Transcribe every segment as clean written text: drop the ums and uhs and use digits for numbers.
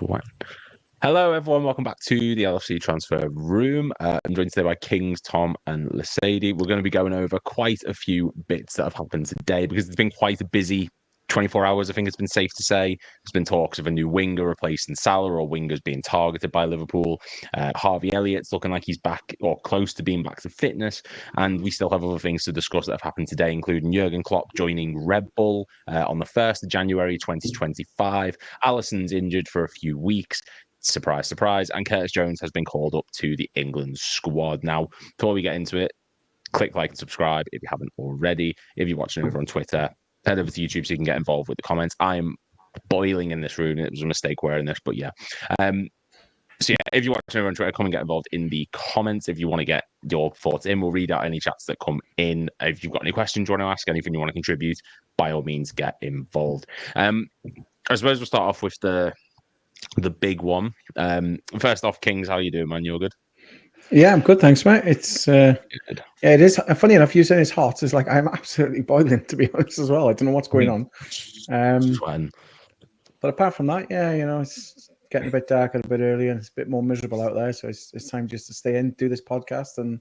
Swan. Hello, everyone. Welcome back to the LFC Transfer Room. I'm joined today by Kings, Tom, and Lasady. We're going to be going over quite a few bits that have happened today because it's been quite a busy 24 hours, I think it's been safe to say. There's been talks of a new winger replacing Salah or wingers being targeted by Liverpool. Harvey Elliott's looking like he's back or close to being back to fitness. And we still have other things to discuss that have happened today, including Jurgen Klopp joining Redbull on the 1st of January 2025. Alisson's injured for a few weeks. Surprise, surprise. And Curtis Jones has been called up to the England squad. Now, before we get into it, click like and subscribe if you haven't already. If you're watching over on Twitter, head over to YouTube so you can get involved with the comments. I'm boiling in this room. It was a mistake wearing this, but yeah. So yeah, if you're watching over on Twitter, come and get involved in the comments. If you want to get your thoughts in, we'll read out any chats that come in. If you've got any questions you want to ask, anything you want to contribute, by all means, get involved. I suppose we'll start off with the big one. First off, Kings, how you doing, man? You're good? Yeah, I'm good, thanks, mate. It's yeah, it is funny enough. You saying it's hot is like I'm absolutely boiling, to be honest, as well. I don't know what's going on. But apart from that, yeah, you know, it's getting a bit darker a bit earlier, and it's a bit more miserable out there. So it's time just to stay in, do this podcast, and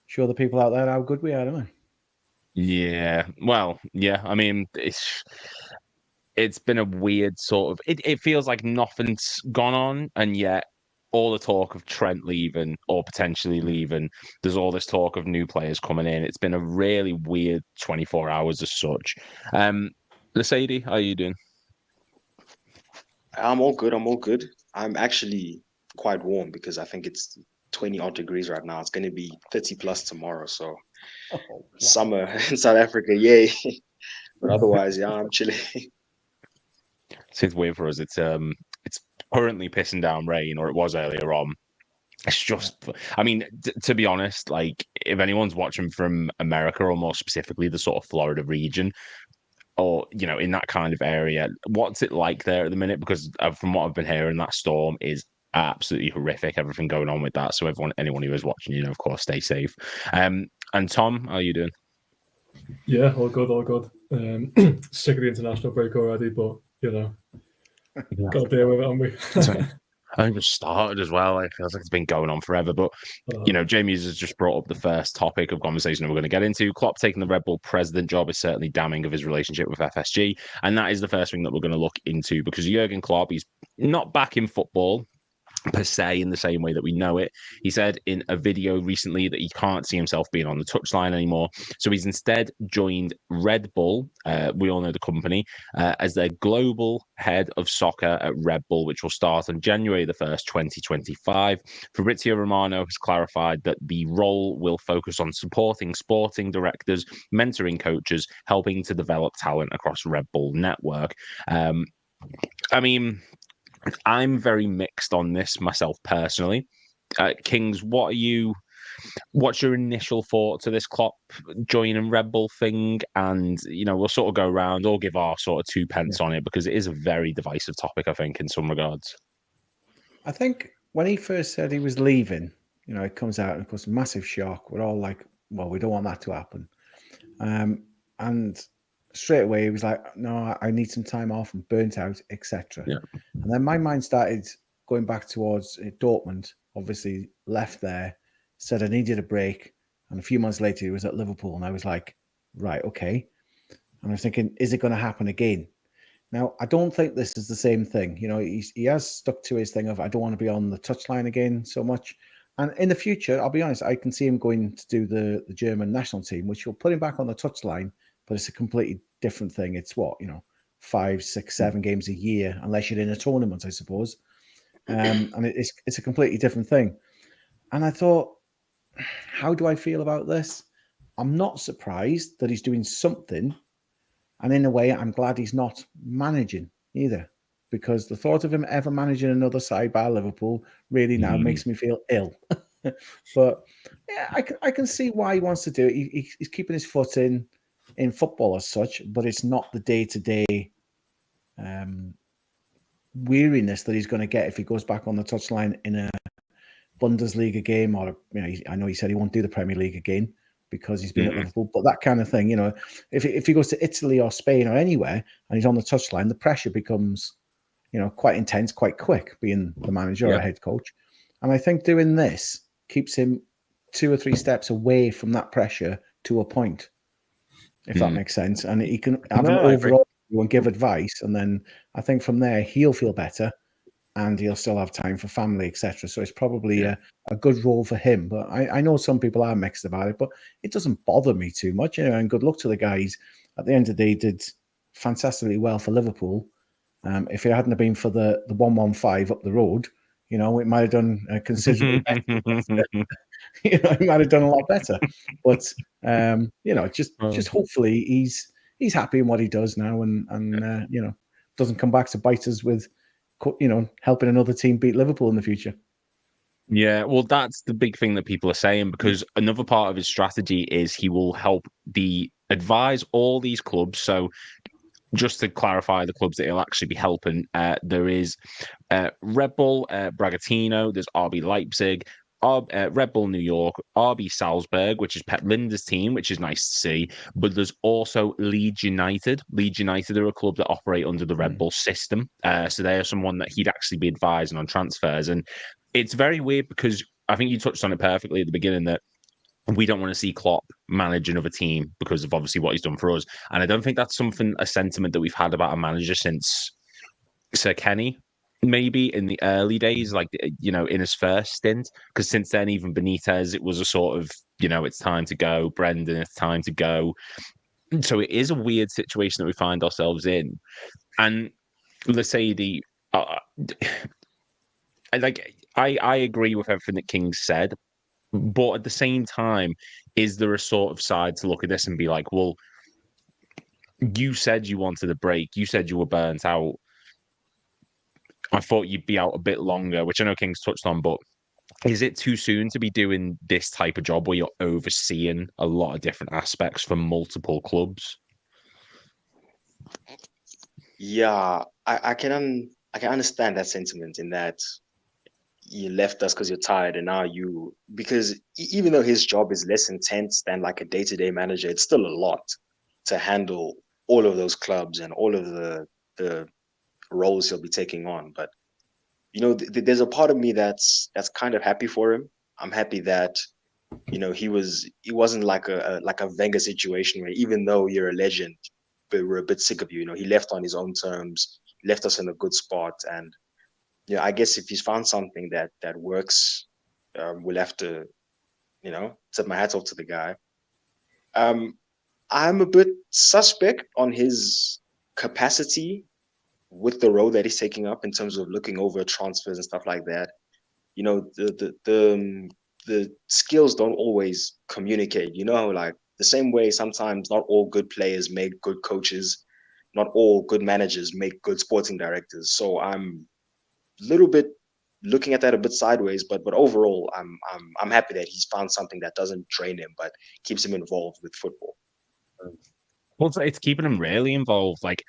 show the people out there how good we are, don't we? Yeah, well, yeah. I mean, it's been a weird sort of. It feels like nothing's gone on, and yet all the talk of Trent leaving or potentially leaving, there's all this talk of new players coming in. It's been a really weird 24 hours as such. Lasady, how are you doing? I'm all good. I'm actually quite warm because I think it's 20 odd degrees right now. It's going to be 30 plus tomorrow. So summer in South Africa, yay. But otherwise, yeah, I'm chilling. It's weird for us. It's currently pissing down rain, or it was earlier on. It's just, I mean, to be honest, like if anyone's watching from America, or more specifically the sort of Florida region, or you know, in that kind of area, what's it like there at the minute? Because from what I've been hearing, that storm is absolutely horrific. Everything going on with that. So anyone who is watching, you know, of course, stay safe. And Tom, how are you doing? Yeah, all good. Sick of the international break already, but you know, got to deal with it, haven't we? I think it started as well. It feels like it's been going on forever. But, you know, Jamie's has just brought up the first topic of conversation that we're going to get into. Klopp taking the Red Bull president job is certainly damning of his relationship with FSG. And that is the first thing that we're going to look into, because Jurgen Klopp, he's not back in football per se in the same way that we know it. He said in a video recently that he can't see himself being on the touchline anymore. So he's instead joined Redbull, we all know the company, as their global head of soccer at Redbull, which will start on January the 1st, 2025. Fabrizio Romano has clarified that the role will focus on supporting sporting directors, mentoring coaches, helping to develop talent across Redbull network. I mean, I'm very mixed on this myself personally. Kings, what's your initial thought to this Klopp joining Red Bull thing? And, you know, we'll sort of go around or give our sort of 2 pence on it, because it is a very divisive topic, I think, in some regards. I think when he first said he was leaving, you know, it comes out and of course, massive shock. We're all like, well, we don't want that to happen. And straight away, he was like, no, I need some time off, and burnt out, etc. Yeah. And then my mind started going back towards Dortmund, obviously left there, said I needed a break. And a few months later, he was at Liverpool. And I was like, right, okay. And I was thinking, is it going to happen again? Now, I don't think this is the same thing. You know, he has stuck to his thing of, I don't want to be on the touchline again so much. And in the future, I'll be honest, I can see him going to do the German national team, which will put him back on the touchline. But it's a completely different thing. It's 5, 6, 7 games a year, unless you're in a tournament, I suppose. And it's a completely different thing. And I thought, how do I feel about this? I'm not surprised that he's doing something. And in a way, I'm glad he's not managing either, because the thought of him ever managing another side by Liverpool really now makes me feel ill. But yeah, I can see why he wants to do it. He's keeping his foot in football as such, but it's not the day-to-day weariness that he's going to get if he goes back on the touchline in a Bundesliga game, or I know he said he won't do the Premier League again because he's been at Liverpool, but that kind of thing, if he goes to Italy or Spain or anywhere and he's on the touchline, the pressure becomes quite intense, quite quick, being the manager or head coach. And I think doing this keeps him 2 or 3 steps away from that pressure to a point, if that makes sense. And he can have an overall view and give advice. And then I think from there, he'll feel better and he'll still have time for family, etc. So it's probably a good role for him. But I know some people are mixed about it, but it doesn't bother me too much. And good luck to the guys. At the end of the day, he did fantastically well for Liverpool. If it hadn't been for the 115 up the road, it might have done considerably better. He might have done a lot better. But just hopefully he's happy in what he does now, and doesn't come back to bite us with helping another team beat Liverpool in the future. Yeah, well, that's the big thing that people are saying, because another part of his strategy is he will help advise all these clubs. So just to clarify the clubs that he'll actually be helping, there is Red Bull Bragantino, there's RB Leipzig, Red Bull New York, RB Salzburg, which is Pep Linder's team, which is nice to see. But there's also Leeds United. Leeds United are a club that operate under the Red Bull system. So they are someone that he'd actually be advising on transfers. And it's very weird because I think you touched on it perfectly at the beginning that we don't want to see Klopp manage another team because of obviously what he's done for us. And I don't think that's a sentiment that we've had about a manager since Sir Kenny, maybe in the early days, in his first stint. Because since then, even Benitez, it was a sort of, it's time to go. Brendan, it's time to go. So it is a weird situation that we find ourselves in. And Lasady, I agree with everything that King said. But at the same time, is there a sort of side to look at this and be like, well, you said you wanted a break. You said you were burnt out. I thought you'd be out a bit longer, which I know King's touched on, but is it too soon to be doing this type of job where you're overseeing a lot of different aspects for multiple clubs? Yeah, I can understand that sentiment in that you left us because you're tired, and now because even though his job is less intense than like a day-to-day manager, it's still a lot to handle all of those clubs and all of the roles he'll be taking on. But there's a part of me that's kind of happy for him. I'm happy that he wasn't like a Wenger situation where even though you're a legend, but we're a bit sick of you. He left on his own terms, left us in a good spot, and I guess if he's found something that works, we'll have to, tip my hat off to the guy. I'm a bit suspect on his capacity with the role that he's taking up in terms of looking over transfers and stuff like that. The skills don't always communicate. Like the same way sometimes not all good players make good coaches, not all good managers make good sporting directors. So I'm little bit looking at that a bit sideways, but overall, I'm happy that he's found something that doesn't drain him, but keeps him involved with football. Well, it's keeping him really involved. Like,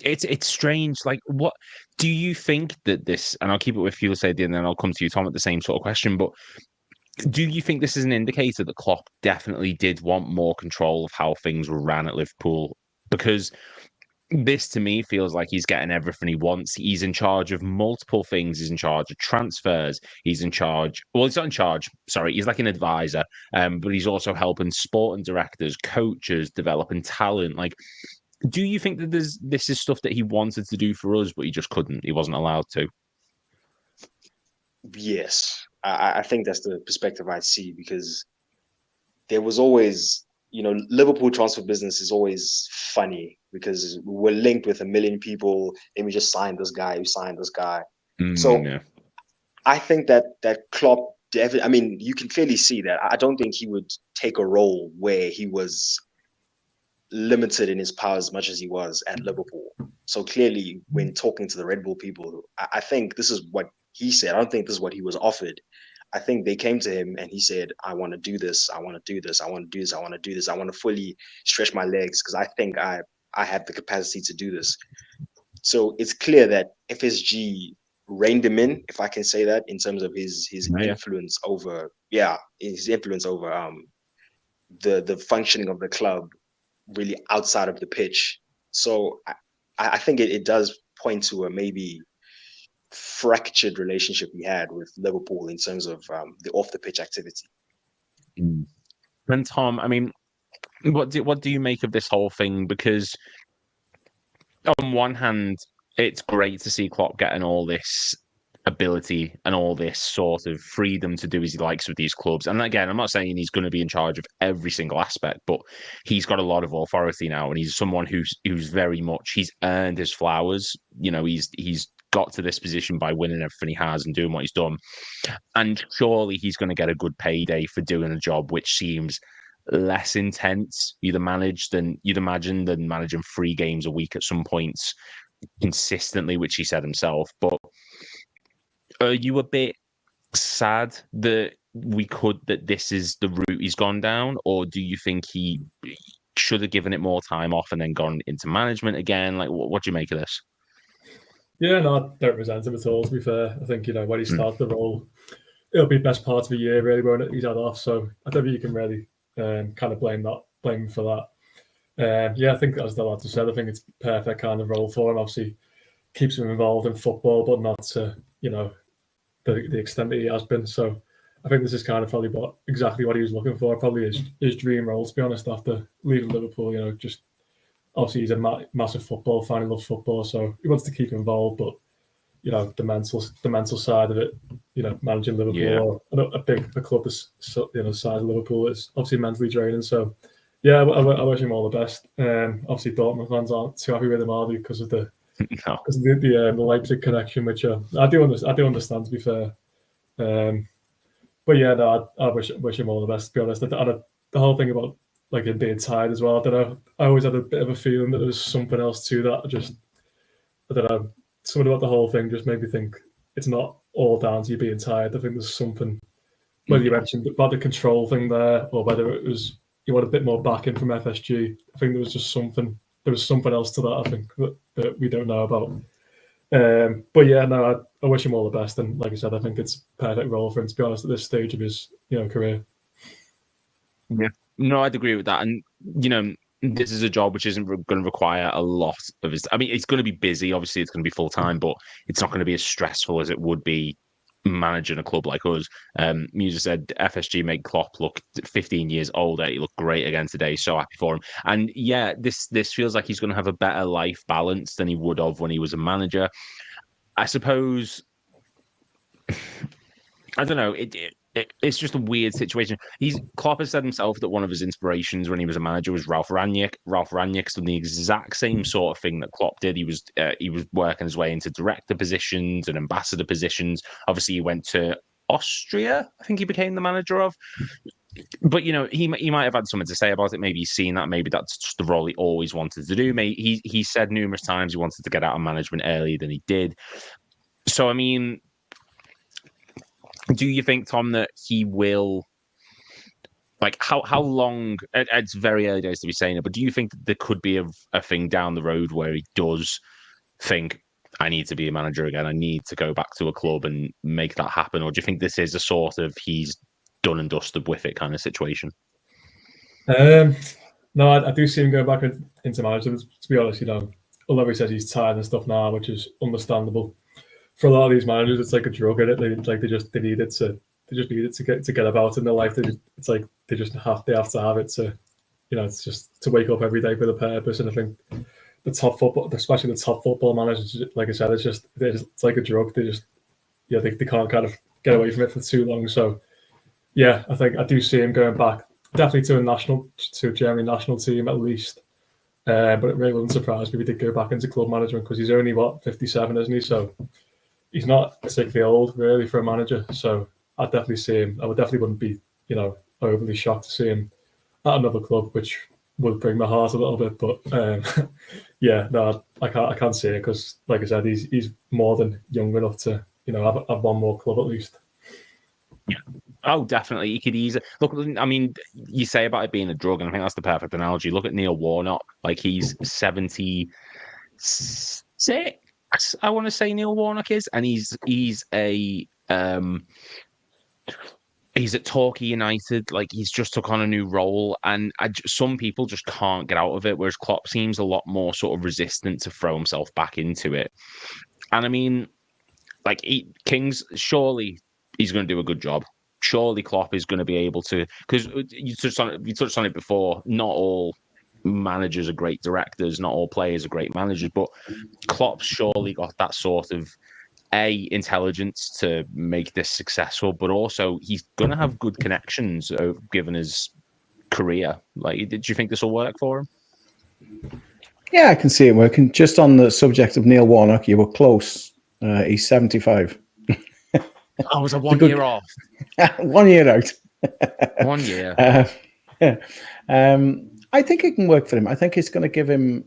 it's strange. Like, what do you think that this? And I'll keep it with you, Sadie, and then I'll come to you, Tom, at the same sort of question. But do you think this is an indicator that Klopp definitely did want more control of how things were ran at Liverpool? Because this, to me, feels like he's getting everything he wants. He's in charge of multiple things. He's in charge of transfers. He's in charge. Well, he's not in charge. Sorry, he's like an advisor. But he's also helping sporting directors, coaches, developing talent. Like, do you think that this is stuff that he wanted to do for us, but he just couldn't? He wasn't allowed to. Yes, I think that's the perspective I see, because there was always, Liverpool transfer business is always funny because we're linked with a million people. Then we just signed this guy, we signed this guy. So I think that Klopp definitely, I mean, you can clearly see that. I don't think he would take a role where he was limited in his power as much as he was at Liverpool. So clearly, when talking to the Red Bull people, I think this is what he said. I don't think this is what he was offered. I think they came to him and he said, I want to do this. I want to do this. I want to do this. I want to do this. I want to fully stretch my legs because I think I have the capacity to do this. So it's clear that FSG reined him in, if I can say that, in terms of his influence over, his influence over the functioning of the club really outside of the pitch. So I think it does point to a maybe fractured relationship he had with Liverpool in terms of the off the pitch activity. And Tom, I mean, what do you make of this whole thing? Because on one hand, it's great to see Klopp getting all this ability and all this sort of freedom to do as he likes with these clubs. And again, I'm not saying he's going to be in charge of every single aspect, but he's got a lot of authority now, and he's someone who's very much, he's earned his flowers. You know, he's got to this position by winning everything he has and doing what he's done. And surely he's going to get a good payday for doing a job which seems less intense, you'd imagine, than managing 3 games a week at some points consistently, which he said himself. But are you a bit sad that this is the route he's gone down, or do you think he should have given it more time off and then gone into management again? Like, what do you make of this? Yeah, no, I don't resent him at all, to be fair. I think, when he starts the role, it'll be the best part of the year, really, won't it? He's had off, so I don't think you can really kind of blame him for that. I think, as the lads have said, I think it's perfect kind of role for him. Obviously, keeps him involved in football, but not to, the extent that he has been. So I think this is kind of probably exactly what he was looking for. Probably his dream role, to be honest, after leaving Liverpool. Just obviously he's a massive football fan. He loves football, so he wants to keep involved. But the mental side of it, managing Liverpool or a club the size of Liverpool is obviously mentally draining. So I wish him all the best. Obviously Dortmund fans aren't too happy with him, are they, because of the Leipzig connection, which I do understand, to be fair. I wish him all the best, to be honest. And the whole thing about him being tired as well, I don't know. I always had a bit of a feeling that there was something else to that. I don't know. Something about the whole thing just made me think it's not all down to you being tired. I think there's something, whether you mentioned about the control thing there, or whether it was you want a bit more backing from FSG. I think there was just something. There was something else to that, I think, that we don't know about. I wish him all the best. And like I said, I think it's a perfect role for him, to be honest, at this stage of his career. Yeah, no, I'd agree with that. And, this is a job which isn't going to require a lot of his. I mean, it's going to be busy. Obviously, it's going to be full time, but it's not going to be as stressful as it would be managing a club like us. Musa said FSG made Klopp look 15 years older. He looked great again today. So happy for him. And this feels like he's going to have a better life balance than he would have when he was a manager. I suppose. I don't know. It's just a weird situation. Klopp has said himself that one of his inspirations when he was a manager was Ralf Rangnick. Ralf Rangnick's done the exact same sort of thing that Klopp did. He was working his way into director positions and ambassador positions. Obviously, he went to Austria. I think he became the manager of. But he might have had something to say about it. Maybe he's seen that. Maybe that's just the role he always wanted to do. Maybe he said numerous times he wanted to get out of management earlier than he did. So I mean. Do you think, Tom, that he will, how long, it's very early days to be saying it, but do you think that there could be a thing down the road where he does think, I need to be a manager again, I need to go back to a club and make that happen? Or do you think this is a sort of he's done and dusted with it kind of situation? No, I do see him going back into management, to be honest. Although he says he's tired and stuff now, which is understandable. For a lot of these managers, it's like a drug in it. They just need it to get about in their life. They have to have it to, it's just to wake up every day with a purpose. And I think the top football, especially the top football managers, like I said, it's like a drug. They just they can't kind of get away from it for too long. So I think I do see him going back definitely to a Germany national team at least. But it really wouldn't surprise me if he did go back into club management, because he's only 57, isn't he? So. He's not particularly old, really, for a manager. So I'd definitely see him. I wouldn't be, overly shocked to see him at another club, which would break my heart a little bit. But I can't see it, because, like I said, he's more than young enough to, have one more club at least. Yeah. Oh, definitely. He could easily look. I mean, you say about it being a drug, and I think that's the perfect analogy. Look at Neil Warnock. He's 76. I want to say Neil Warnock is, and he's a He's at Torquay United, like he's just took on a new role, and some people just can't get out of it. Whereas Klopp seems a lot more sort of resistant to throw himself back into it. And I mean, like Kings, surely he's going to do a good job. Surely Klopp is going to be able to, because you touched on it before. Not all managers are great directors, not all players are great managers, but Klopp's surely got that sort of intelligence to make this successful, but also he's going to have good connections given his career. Like, did you think this will work for him? Yeah, I can see it working. Just on the subject of Neil Warnock, you were close. He's 75. I was a 1 year off. 1 year out. 1 year. Yeah. I think it can work for him. I think it's going to give him.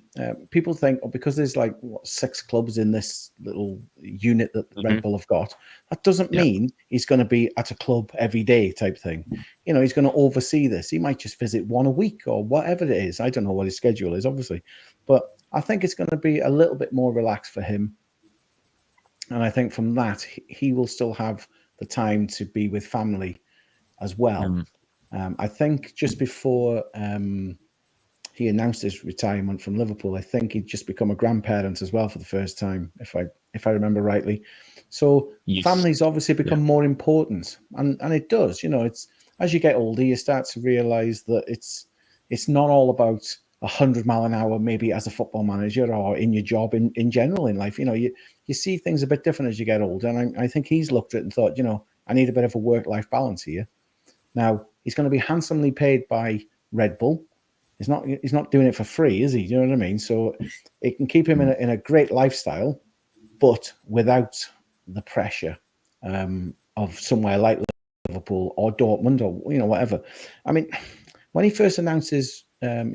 People think, because there's like 6 clubs in this little unit that Red Bull have got, that doesn't mean he's going to be at a club every day type thing. You know, he's going to oversee this. He might just visit one a week or whatever it is. I don't know what his schedule is, obviously, but I think it's going to be a little bit more relaxed for him. And I think from that, he will still have the time to be with family as well. I think just before he announced his retirement from Liverpool, I think he'd just become a grandparent as well for the first time, if I remember rightly. So family's obviously become more important, and it does. You know, it's as you get older, you start to realise that it's not all about 100 mile an hour, maybe as a football manager or in your job in general in life. You know, you see things a bit different as you get older, and I think he's looked at it and thought, you know, I need a bit of a work-life balance here. Now he's going to be handsomely paid by Red Bull. He's not doing it for free, is he? Do you know what I mean? So it can keep him in a great lifestyle, but without the pressure of somewhere like Liverpool or Dortmund or, you know, whatever. I mean, when he first announced he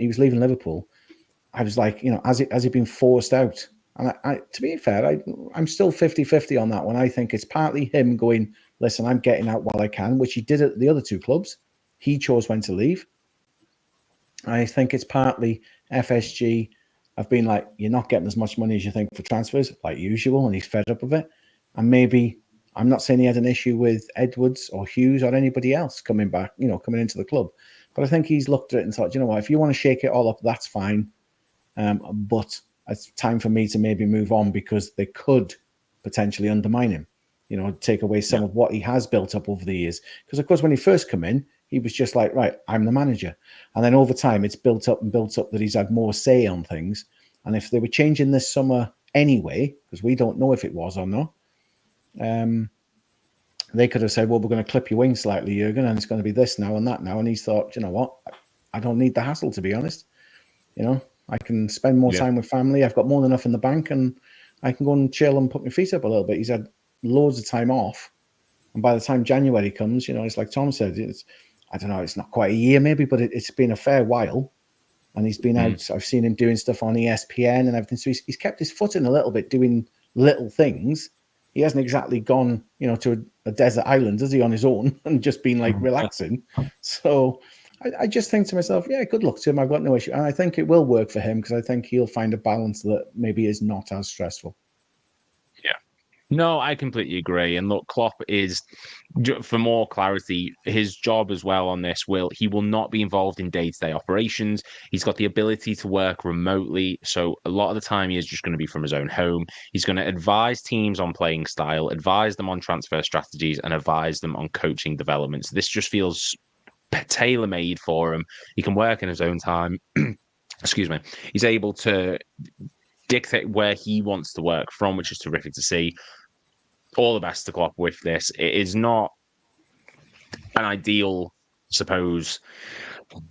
was leaving Liverpool, I was like, you know, has he been forced out? And to be fair, I'm still 50-50 on that one. I think it's partly him going, listen, I'm getting out while I can, which he did at the other 2 clubs. He chose when to leave. I think it's partly FSG have been like, you're not getting as much money as you think for transfers, like usual, and he's fed up of it. And maybe, I'm not saying he had an issue with Edwards or Hughes or anybody else coming back, you know, coming into the club. But I think he's looked at it and thought, you know what, if you want to shake it all up, that's fine. But it's time for me to maybe move on, because they could potentially undermine him, you know, take away some of what he has built up over the years. Because, of course, when he first came in, he was just like, right, I'm the manager. And then over time, it's built up that he's had more say on things. And if they were changing this summer anyway, because we don't know if it was or not, they could have said, well, we're going to clip your wings slightly, Jurgen, and it's going to be this now and that now. And he's thought, you know what, I don't need the hassle, to be honest. You know, I can spend more time with family. I've got more than enough in the bank, and I can go and chill and put my feet up a little bit. He's had loads of time off. And by the time January comes, you know, it's like Tom said, I don't know, it's not quite a year maybe, but it's been a fair while. And he's been out. I've seen him doing stuff on ESPN and everything. So he's kept his foot in a little bit, doing little things. He hasn't exactly gone, you know, to a desert island, has he, on his own and just been like relaxing. So I just think to myself, yeah, good luck to him. I've got no issue. And I think it will work for him, because I think he'll find a balance that maybe is not as stressful. No, I completely agree. And look, Klopp is, for more clarity, his job as well on this he will not be involved in day-to-day operations. He's got the ability to work remotely. So a lot of the time he is just going to be from his own home. He's going to advise teams on playing style, advise them on transfer strategies, and advise them on coaching developments. This just feels tailor-made for him. He can work in his own time. Excuse me. He's able to dictate where he wants to work from, which is terrific to see. All the best to Klopp with this. It is not an ideal, suppose,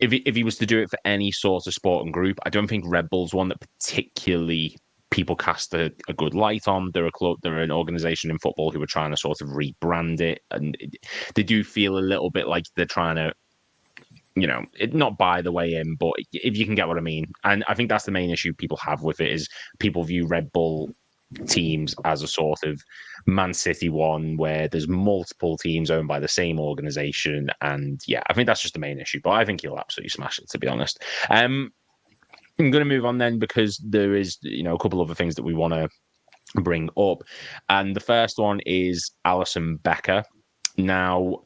if he was to do it for any sort of sporting group. I don't think Red Bull's one that particularly people cast a good light on. They're a club, they're an organization in football who are trying to sort of rebrand it, and they do feel a little bit like they're trying to, you know, not buy the way in, but if you can get what I mean. And I think that's the main issue people have with it, is people view Red Bull teams as a sort of Man City one, where there's multiple teams owned by the same organization. And yeah, I think that's just the main issue, but I think he'll absolutely smash it, to be honest. I'm going to move on then, because there is, you know, a couple other things that we want to bring up. And the first one is Alisson Becker. Now,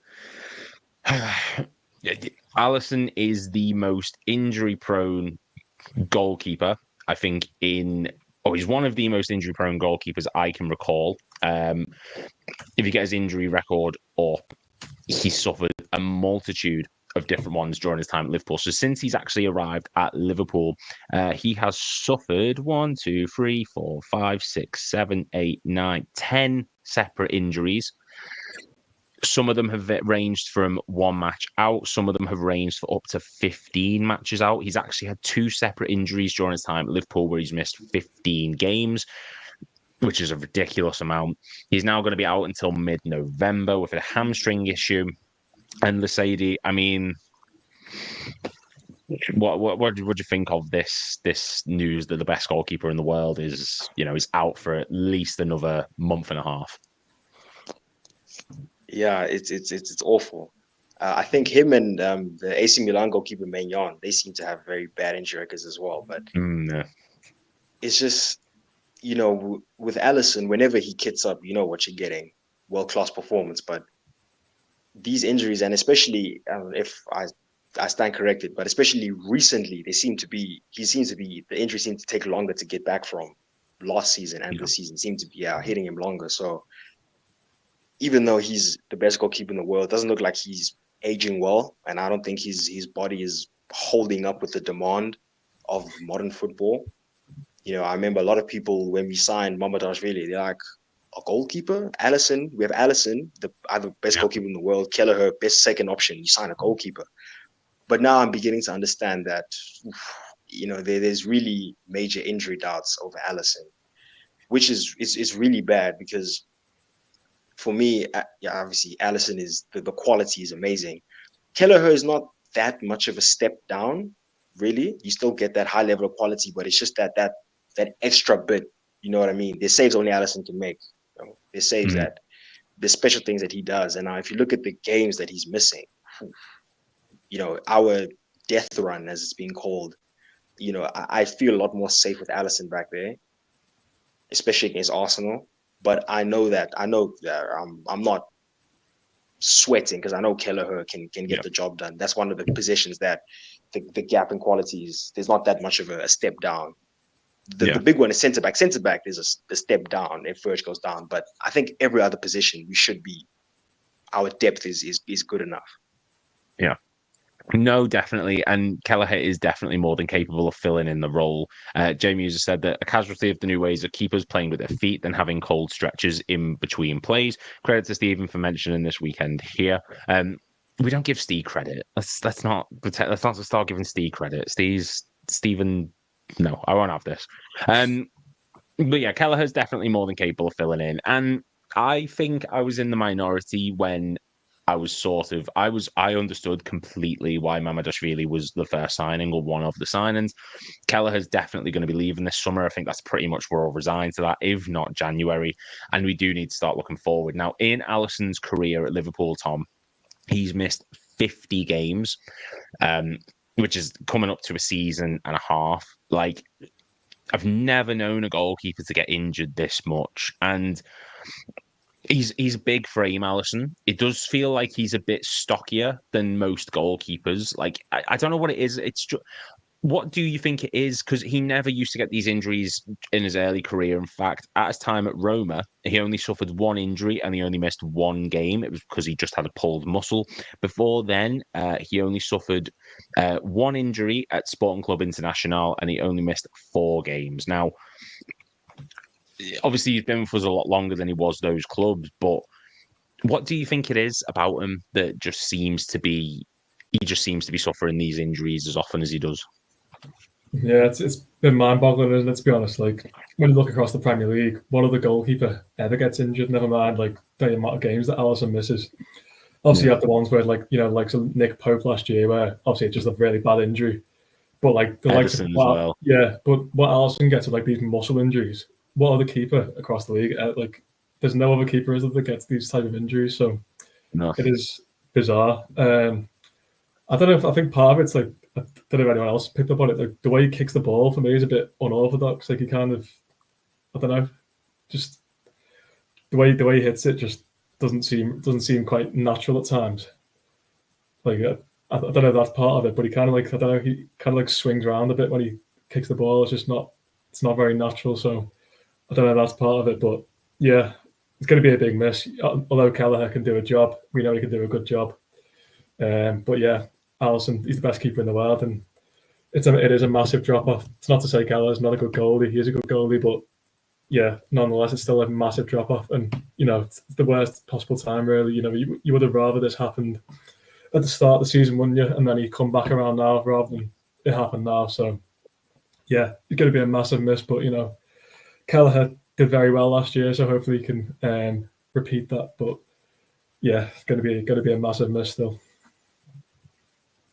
Alisson is the most injury-prone goalkeeper, I think, he's one of the most injury-prone goalkeepers I can recall. If you get his injury record up, he suffered a multitude of different ones during his time at Liverpool. So since he's actually arrived at Liverpool, he has suffered 1, 2, 3, 4, 5, 6, 7, 8, 9, 10 separate injuries. Some of them have ranged from 1 match out. Some of them have ranged for up to 15 matches out. He's actually had 2 separate injuries during his time at Liverpool where he's missed 15 games, which is a ridiculous amount. He's now going to be out until mid-November with a hamstring issue. And Lasady, I mean, what do you think of this news that the best goalkeeper in the world is out for at least another month and a half? Yeah, it's awful. I think him and the AC Milan goalkeeper Maignan, they seem to have very bad injury records as well. But it's just, with Alisson, whenever he kits up, you know what you're getting, world-class performance. But these injuries, and especially if I stand corrected, but especially recently, the injury seems to take longer to get back from. Last season and this season seem to be hitting him longer. So even though he's the best goalkeeper in the world, it doesn't look like he's aging well. And I don't think his body is holding up with the demand of modern football. I remember a lot of people, when we signed Mamardashvili, they're like, a goalkeeper? Alisson? We have Alisson, the other best goalkeeper in the world, Kelleher, best second option. You sign a goalkeeper. But now I'm beginning to understand that, there's really major injury doubts over Alisson, which is really bad because for me, obviously, Alisson is the quality is amazing. Kelleher is not that much of a step down, really. You still get that high level of quality, but it's just that extra bit. You know what I mean? There's saves only Alisson can make. There's saves that the special things that he does. And now, if you look at the games that he's missing, our death run, as it's being called, I feel a lot more safe with Alisson back there, especially against Arsenal. But I know that I'm not sweating because I know Kelleher can get the job done. That's one of the positions that the gap in qualities, there's not that much of a step down. The big one is centre back. Centre back, there's a step down if Verge goes down. But I think every other position our depth is good enough. Yeah. No, definitely. And Kelleher is definitely more than capable of filling in the role. Jamie User said that a casualty of the new ways of keepers playing with their feet than having cold stretches in between plays. Credit to Stephen for mentioning this weekend here. We don't give Steve credit. Let's not start giving Steve credit. Stephen, no, I won't have this. But yeah, Kelleher's definitely more than capable of filling in. And I think I was in the minority when I understood completely why Mamardashvili was the first signing or one of the signings. Kelleher's definitely going to be leaving this summer. I think that's pretty much we're all resigned to that, if not January. And we do need to start looking forward. Now, in Alisson's career at Liverpool, Tom, he's missed 50 games, which is coming up to a season and a half. Like, I've never known a goalkeeper to get injured this much. And he's a big frame, Alisson. It does feel like he's a bit stockier than most goalkeepers. Like, I don't know what it is. It's just, what do you think it is? Because he never used to get these injuries in his early career. In fact, at his time at Roma, he only suffered 1 injury and he only missed 1 game. It was because he just had a pulled muscle. Before then, he only suffered 1 injury at Sporting Club International and he only missed 4 games. Now, obviously, he's been with us a lot longer than he was those clubs, but what do you think it is about him that he just seems to be suffering these injuries as often as he does? Yeah, it's been mind-boggling, isn't it, to be honest? Like, when you look across the Premier League, what other goalkeeper ever gets injured? Never mind, like, the amount of games that Alisson misses. Obviously, you have the ones where, like some Nick Pope last year, where obviously it's just a really bad injury. But, like, the likes of as well. Yeah, but what Alisson gets with, like, these muscle injuries, what other keeper across the league? Like, there's no other keeper that gets these type of injuries, so it is bizarre. I don't know I think part of it's like, I don't know if anyone else picked up on it. Like, the way he kicks the ball for me is a bit unorthodox. Like, he kind of, I don't know, just the way he hits it just doesn't seem quite natural at times. Like I don't know if that's part of it, but he kind of like, I don't know, he kind of like swings around a bit when he kicks the ball. It's not very natural. So I don't know if that's part of it, but yeah, it's going to be a big miss. Although Kelleher can do a job, we know he can do a good job. But yeah, Alisson, he's the best keeper in the world, and it is a massive drop off. It's not to say Kelleher's not a good goalie; he is a good goalie, but yeah, nonetheless, it's still a massive drop off, and it's the worst possible time. Really, you would have rather this happened at the start of the season, wouldn't you? And then he come back around now rather than it happened now. So yeah, it's going to be a massive miss, but Kelleher did very well last year, so hopefully he can repeat that. But yeah, it's going to be a massive miss still.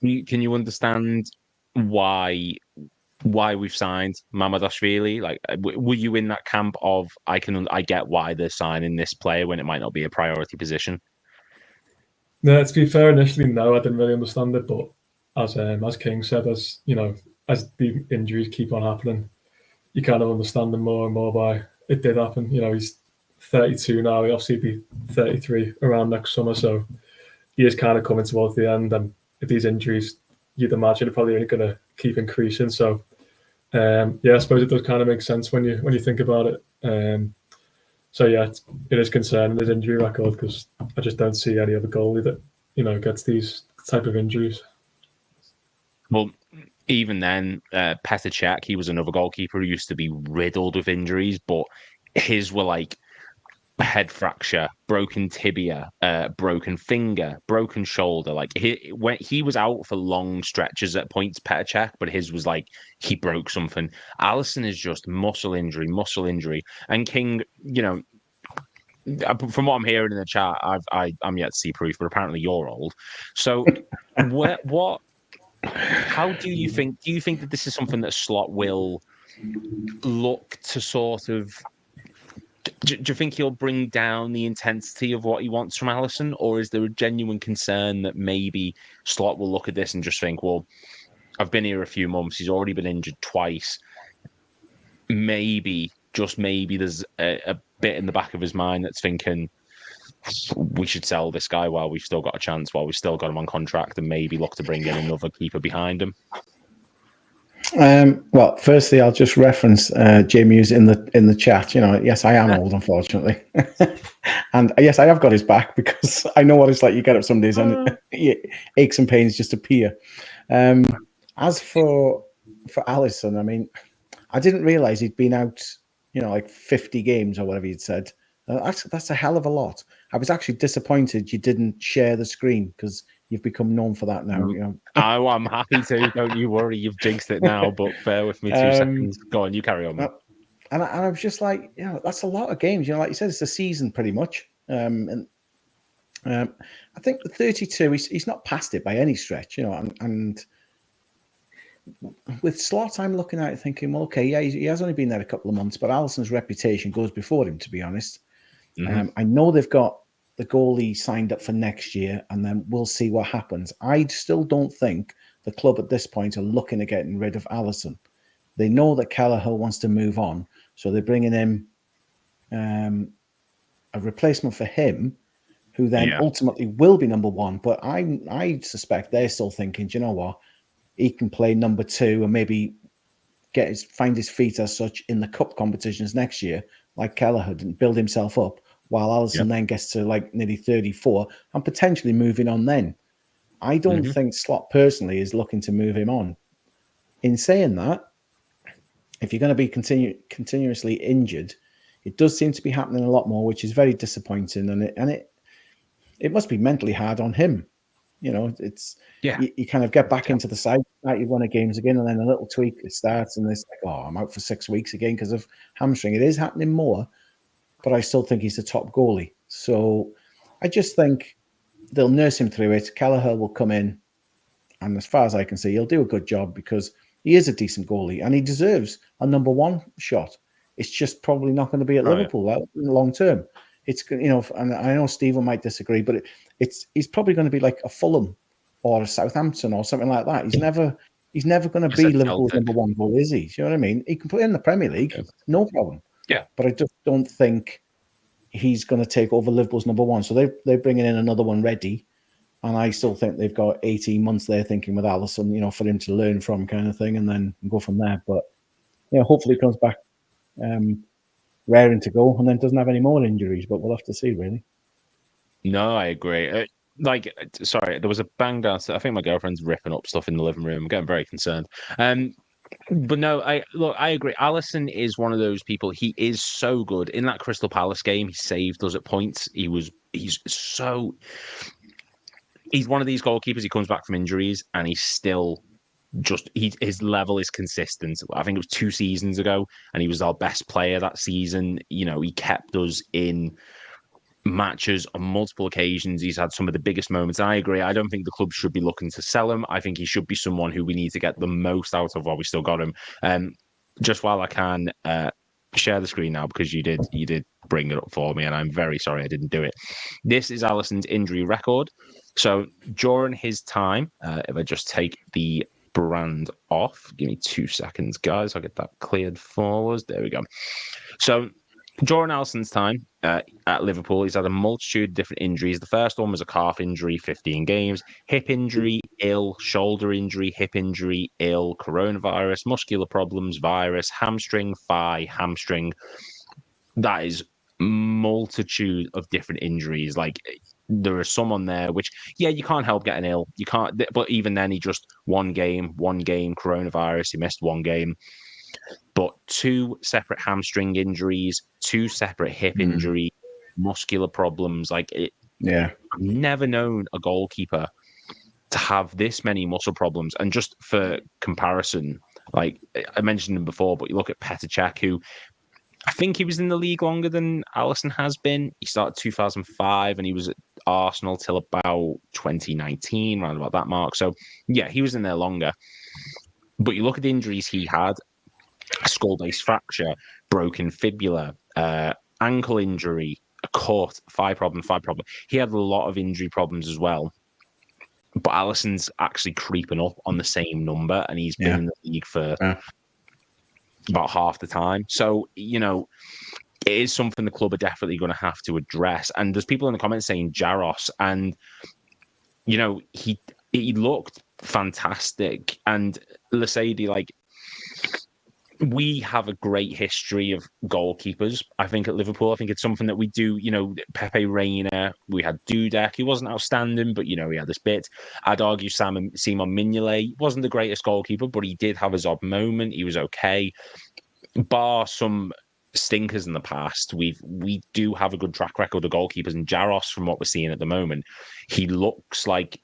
Can you understand why we've signed Mamadashvili? Like, were you in that camp of I get why they're signing this player when it might not be a priority position? No, to be fair, initially no, I didn't really understand it, but as King said, as as the injuries keep on happening, you kind of understand them more and more by it did happen. He's 32 now. He'll obviously be 33 around next summer, so he is kind of coming towards the end. And if these injuries, you'd imagine, are probably only going to keep increasing. So, yeah, I suppose it does kind of make sense when you think about it. So yeah, it is concerning, his injury record, because I just don't see any other goalie that gets these type of injuries. Well, even then, Petr Cech, he was another goalkeeper who used to be riddled with injuries, but his were like a head fracture, broken tibia, broken finger, broken shoulder. Like he was out for long stretches at points, Petr Cech, but his was like he broke something. Alisson is just muscle injury, and King. From what I'm hearing in the chat, I'm yet to see proof, but apparently you're old. So, what? How do you think? Do you think that this is something that Slot will look to sort of? Do you think he'll bring down the intensity of what he wants from Alisson, or is there a genuine concern that maybe Slot will look at this and just think, well, I've been here a few months, he's already been injured twice. Maybe, just maybe, there's a bit in the back of his mind that's thinking we should sell this guy while we've still got a chance, while we've still got him on contract, and maybe look to bring in another keeper behind him. Well, firstly, I'll just reference Jamie's in the chat. Yes, I am old, unfortunately, and yes, I have got his back because I know what it's like. You get up some days and aches and pains just appear. As for Alisson, I mean, I didn't realize he'd been out, like 50 games or whatever you'd said. That's a hell of a lot. I was actually disappointed you didn't share the screen because you've become known for that now. I'm happy to. Don't you worry. You've jinxed it now, but bear with me 2 seconds. Go on, you carry on. And I was just like, that's a lot of games. Like you said, it's a season pretty much. I think the 32, he's not past it by any stretch, and with Slot, I'm looking at it thinking, well, okay, yeah, he has only been there a couple of months, but Alisson's reputation goes before him, to be honest. Mm-hmm. I know they've got the goalie signed up for next year, and then we'll see what happens. I still don't think the club at this point are looking at getting rid of Alisson. They know that Kelleher wants to move on, so they're bringing in a replacement for him, who then ultimately will be number one. But I suspect they're still thinking, do you know what? He can play number two and maybe find his feet as such in the cup competitions next year, like Kelleher, and build himself up, while Alisson then gets to like nearly 34 and potentially moving on then. I don't think Slot personally is looking to move him on. In saying that, if you're going to be continuously injured, it does seem to be happening a lot more, which is very disappointing, and it must be mentally hard on him. It's you kind of get back into the side, you won a games again, and then a little tweak it starts, and it's like, I'm out for 6 weeks again because of hamstring. It is happening more, but I still think he's the top goalie. So I just think they'll nurse him through it. Kelleher will come in, and as far as I can see, he'll do a good job because he is a decent goalie and he deserves a number one shot. It's just probably not going to be at Liverpool in the long term. It's, and I know Stephen might disagree, but he's probably going to be like a Fulham or a Southampton or something like that. He's never going to be Liverpool's number one goal, is he? Do you know what I mean? He can play in the Premier League, no problem. Yeah, but I just don't think he's going to take over Liverpool's number one. So they're bringing in another one ready, And I still think they've got 18 months there thinking with Alisson, for him to learn from kind of thing and then go from there. But, hopefully he comes back raring to go and then doesn't have any more injuries, but we'll have to see, really. No, I agree. Sorry, there was a bang downstairs. I think my girlfriend's ripping up stuff in the living room. I'm getting very concerned. But no, I agree. Alisson is one of those people. He is so good in that Crystal Palace game. He saved us at points. He's one of these goalkeepers. He comes back from injuries and he's still his level is consistent. I think it was 2 seasons ago, and he was our best player that season. He kept us in matches on multiple occasions. He's had some of the biggest moments. I agree. I don't think the club should be looking to sell him. I think he should be someone who we need to get the most out of while we still got him. Just while I can share the screen now, because you did bring it up for me, and I'm very sorry I didn't do it. This is Alisson's injury record. So during his time, if I just take the brand off, give me 2 seconds, guys. I'll get that cleared for us. There we go. So during Alisson's time at Liverpool, he's had a multitude of different injuries. The first one was a calf injury, 15 games, hip injury, ill, shoulder injury, hip injury, ill, coronavirus, muscular problems, virus, hamstring, thigh, hamstring. That is multitude of different injuries. Like, there are some on there which, you can't help getting ill. You can't, but even then, he just one game, coronavirus, he missed 1 game. But 2 separate hamstring injuries, 2 separate hip injuries, muscular problems. I've never known a goalkeeper to have this many muscle problems. And just for comparison, like I mentioned him before, but you look at Petr Cech, who I think he was in the league longer than Alisson has been. He started 2005 and he was at Arsenal till about 2019, around about that mark. So, he was in there longer. But you look at the injuries he had: a skull-base fracture, broken fibula, ankle injury, a cut, thigh problem. He had a lot of injury problems as well. But Alisson's actually creeping up on the same number, and he's been in the league for about half the time. So, it is something the club are definitely going to have to address. And there's people in the comments saying Jaros, and, he looked fantastic. And Lasady, we have a great history of goalkeepers, I think, at Liverpool. I think it's something that we do. Pepe Reina, we had Dudek. He wasn't outstanding, but, he had this bit. I'd argue Simon Mignolet wasn't the greatest goalkeeper, but he did have his odd moment. He was okay. Bar some stinkers in the past, we do have a good track record of goalkeepers. And Jaros, from what we're seeing at the moment, he looks like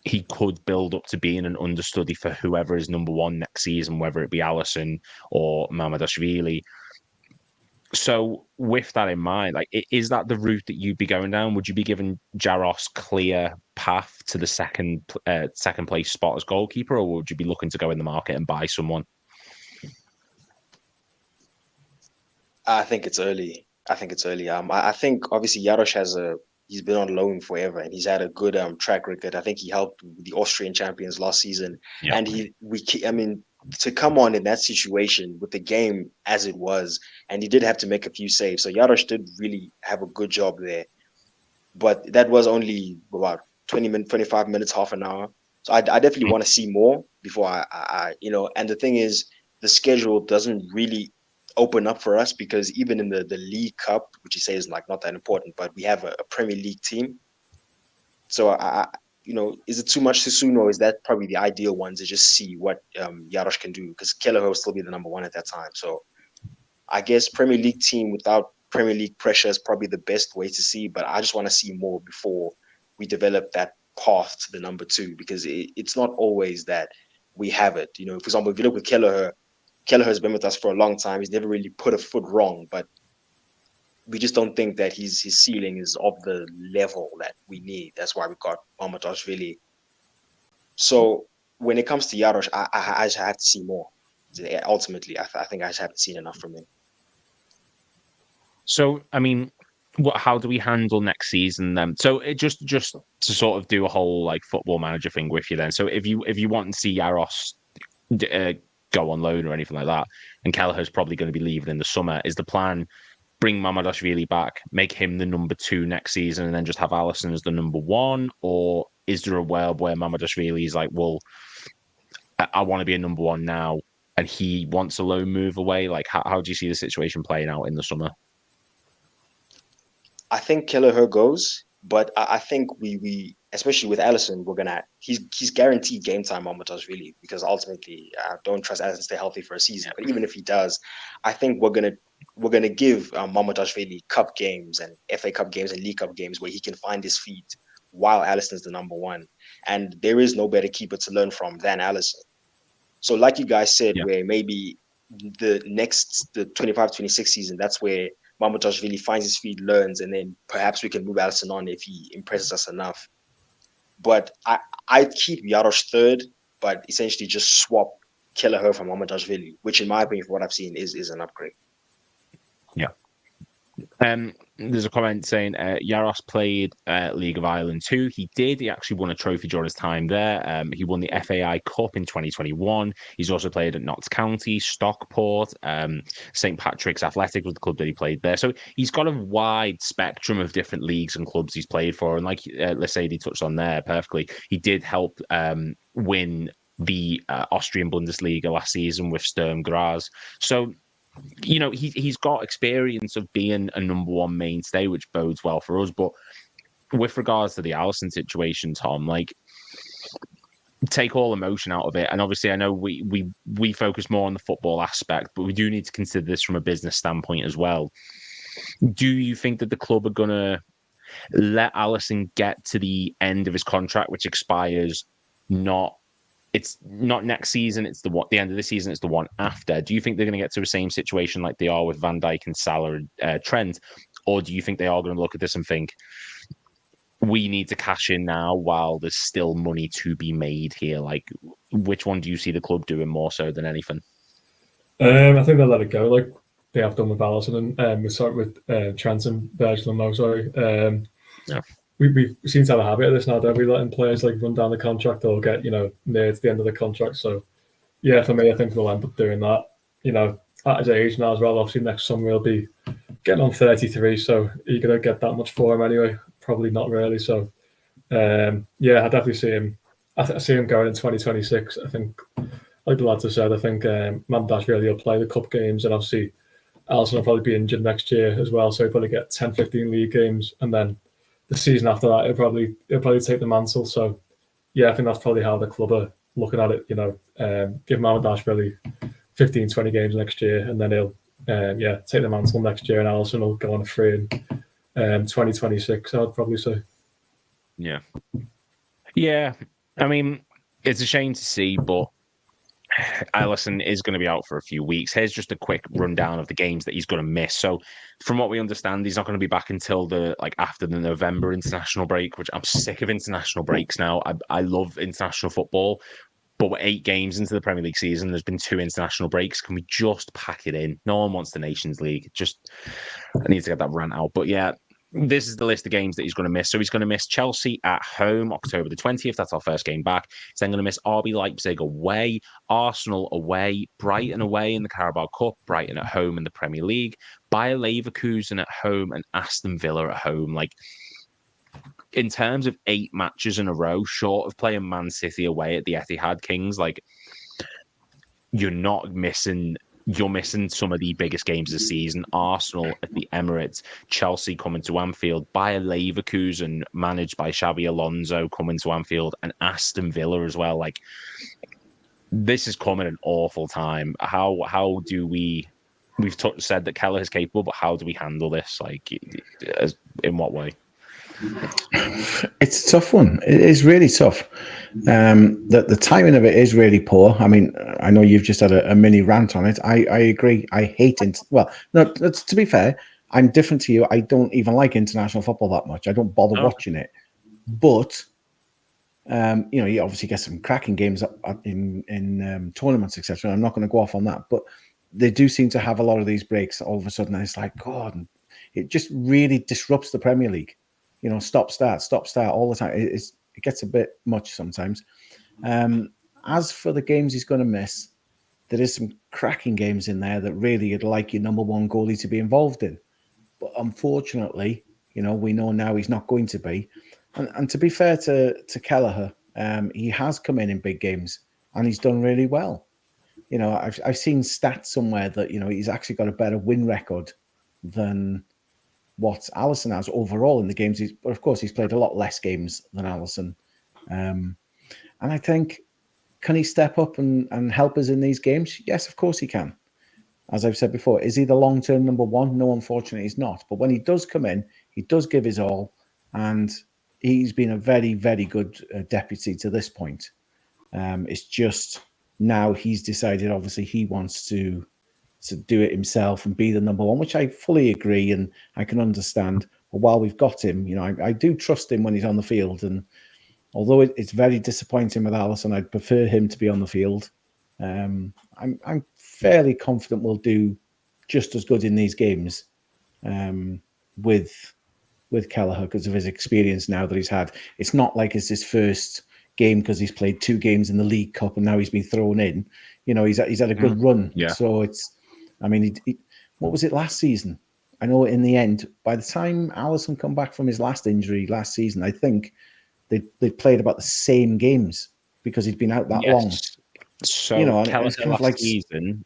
he could build up to being an understudy for whoever is number 1 next season, whether it be Alisson or Mamardashvili. So with that in mind, is that the route that you'd be going down? Would you be giving Jaros clear path to the second place spot as goalkeeper, or would you be looking to go in the market and buy someone? I think it's early. I think obviously Jaros he's been on loan forever, and he's had a good track record. I think he helped the Austrian champions last season, and to come on in that situation with the game as it was, and he did have to make a few saves. So Jaros did really have a good job there, but that was only about 20 minutes, 25 minutes, half an hour. So I definitely want to see more before I. And the thing is, the schedule doesn't really open up for us, because even in the League Cup, which you say is not that important, but we have a Premier League team. So is it too much too soon, or is that probably the ideal one to just see what Jaros can do? Because Kelleher will still be the number 1 at that time. So I guess Premier League team without Premier League pressure is probably the best way to see. But I just want to see more before we develop that path to the number 2, because it's not always that we have it. For example, if you look with Kelleher has been with us for a long time. He's never really put a foot wrong, but we just don't think that his ceiling is of the level that we need. That's why we got Mamardashvili. So when it comes to Jaros, I just have to see more. Ultimately, I think I just haven't seen enough from him. So, how do we handle next season then? So it just to sort of do a whole football manager thing with you then. So if you want to see Jaros go on loan or anything like that, and Kelleher's probably going to be leaving in the summer, is the plan bring Mamardashvili back, make him the number 2 next season, and then just have Alisson as the number 1? Or is there a world where Mamardashvili is like, well, I want to be a number one now, and he wants a loan move away? Like, how do you see the situation playing out in the summer? I think Kelleher goes, but I think we especially with Alisson, he's guaranteed game time on Matas really, because ultimately I don't trust Alisson to stay healthy for a season. But even if he does, I think we're gonna give Mamardashvili cup games and FA Cup games and League Cup games where he can find his feet while Alisson's the number one. And there is no better keeper to learn from than Alisson. So like you guys said, where maybe the 25-26 season, that's where Mamoutas really finds his feet, learns, and then perhaps we can move Alisson on if he impresses us enough. But I'd keep Jarosz third, but essentially just swap Kelleher from Mamoutas, which in my opinion, from what I've seen, is an upgrade. Yeah. There's a comment saying Jarosz played League of Ireland too. He did. He actually won a trophy during his time there. He won the FAI Cup in 2021. He's also played at Notts County, Stockport, St Patrick's Athletic was the club that he played there. So he's got a wide spectrum of different leagues and clubs he's played for. And like Lesedi touched on there perfectly, he did help win the Austrian Bundesliga last season with Sturm Graz. So he's got experience of being a number one mainstay, which bodes well for us. But with regards to the Alisson situation, Tom, like, take all emotion out of it. And obviously, I know we focus more on the football aspect, but we do need to consider this from a business standpoint as well. Do you think that the club are going to let Alisson get to the end of his contract, which expires it's not next season, it's the end of the season, it's the one after? Do you think they're going to get to the same situation like they are with Van Dijk and Salah and Trent? Or do you think they are going to look at this and think, we need to cash in now while there's still money to be made here? Like, which one do you see the club doing more so than anything? I think they'll let it go like they have done with Alisson, and we start with Trent and Virgil now, sorry. Yeah. We seem to have a habit of this now, don't we? Letting players like run down the contract or get, near to the end of the contract. So, yeah, for me, I think we'll end up doing that. At his age now as well, obviously next summer he'll be getting on 33. So, are you going to get that much for him anyway? Probably not really. So, I definitely see him. I see him going in 2026. I think, like the lads have said, I think Mamoutas will play the cup games, and obviously Alisson will probably be injured next year as well. So, he'll probably get 10, 15 league games, and then the season after that, he'll probably take the mantle. So, I think that's probably how the club are looking at it. Give Mamoutas 15, 20 games next year, and then he'll take the mantle next year, and Alisson will go on free in 2026. I'd probably say. Yeah. I mean, it's a shame to see, but Alisson is going to be out for a few weeks. Here's just a quick rundown of the games that he's going to miss. So, from what we understand, he's not going to be back until after the November international break, which I'm sick of international breaks now. I love international football, but we're 8 games into the Premier League season. There's been 2 international breaks. Can we just pack it in? No one wants the Nations League. I need to get that rant out. But yeah, this is the list of games that he's going to miss. So he's going to miss Chelsea at home, October the 20th. That's our first game back. He's then going to miss RB Leipzig away, Arsenal away, Brighton away in the Carabao Cup, Brighton at home in the Premier League, Bayer Leverkusen at home, and Aston Villa at home. Like, in terms of 8 matches in a row, short of playing Man City away at the Etihad Kings, like, you're missing some of the biggest games of the season. Arsenal at the Emirates, Chelsea coming to Anfield, Bayer Leverkusen managed by Xabi Alonso coming to Anfield, and Aston Villa as well. Like, this is coming at an awful time. How do we've said that Keller is capable, but how do we handle this? Like, in what way? It's a tough one. It is really tough. The timing of it is really poor. I mean, I know you've just had a mini rant on it. I agree. I hate it. Well, no, to be fair, I'm different to you. I don't even like international football that much. I don't bother watching it. But you obviously get some cracking games in tournaments, etc. I'm not going to go off on that, but they do seem to have a lot of these breaks all of a sudden. And it's like, God, it just really disrupts the Premier League. Stop, start all the time. It gets a bit much sometimes. As for the games he's going to miss, there is some cracking games in there that really you'd like your number one goalie to be involved in. But unfortunately, we know now he's not going to be. And to be fair to Kelleher, he has come in big games and he's done really well. You know, I've seen stats somewhere that, you know, he's actually got a better win record than what Alisson has overall in the games. But of course, he's played a lot less games than Alisson. And I think, can he step up and help us in these games? Yes, of course he can. As I've said before, is he the long-term number one? No, unfortunately, he's not. But when he does come in, he does give his all. And he's been a very, very good deputy to this point. It's just now he's decided, obviously, he wants to do it himself and be the number one, which I fully agree and I can understand. But while we've got him, you know, I do trust him when he's on the field. And although it's very disappointing with Alisson, I'd prefer him to be on the field. I'm fairly confident we'll do just as good in these games with Kelleher because of his experience now that he's had. It's not like it's his first game because he's played 2 games in the League Cup and now he's been thrown in. You know, he's had a good run. Yeah. So it's, I mean, what was it last season? I know in the end, by the time Alisson come back from his last injury last season, I think they played about the same games because he'd been out that long. So, you know, Kelleher it's kind of last like season.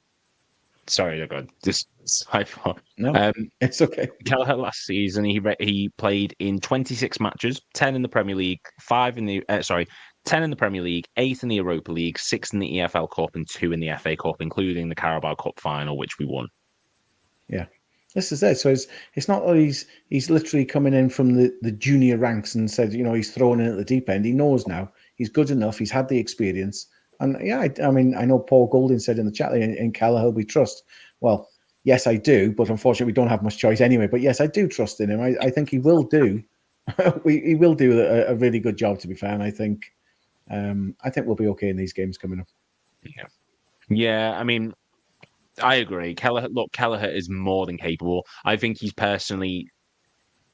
Sorry, God, just side thought. No, it's okay. Kelleher last season, he played in 26 matches, 10 in the Premier League, 10 in the Premier League, 8 in the Europa League, 6 in the EFL Cup, and 2 in the FA Cup, including the Carabao Cup final, which we won. Yeah, this is it. So it's not that he's literally coming in from the junior ranks and said, you know, he's thrown in at the deep end. He knows now he's good enough. He's had the experience. And yeah, I mean, I know Paul Golding said in the chat in Kelleher we trust. Well, yes, I do, but unfortunately we don't have much choice anyway. But yes, I do trust in him. I think he will do. He will do a really good job, to be fair. And I think we'll be okay in these games coming up. Yeah. I mean, I agree. Kelleher is more than capable. I think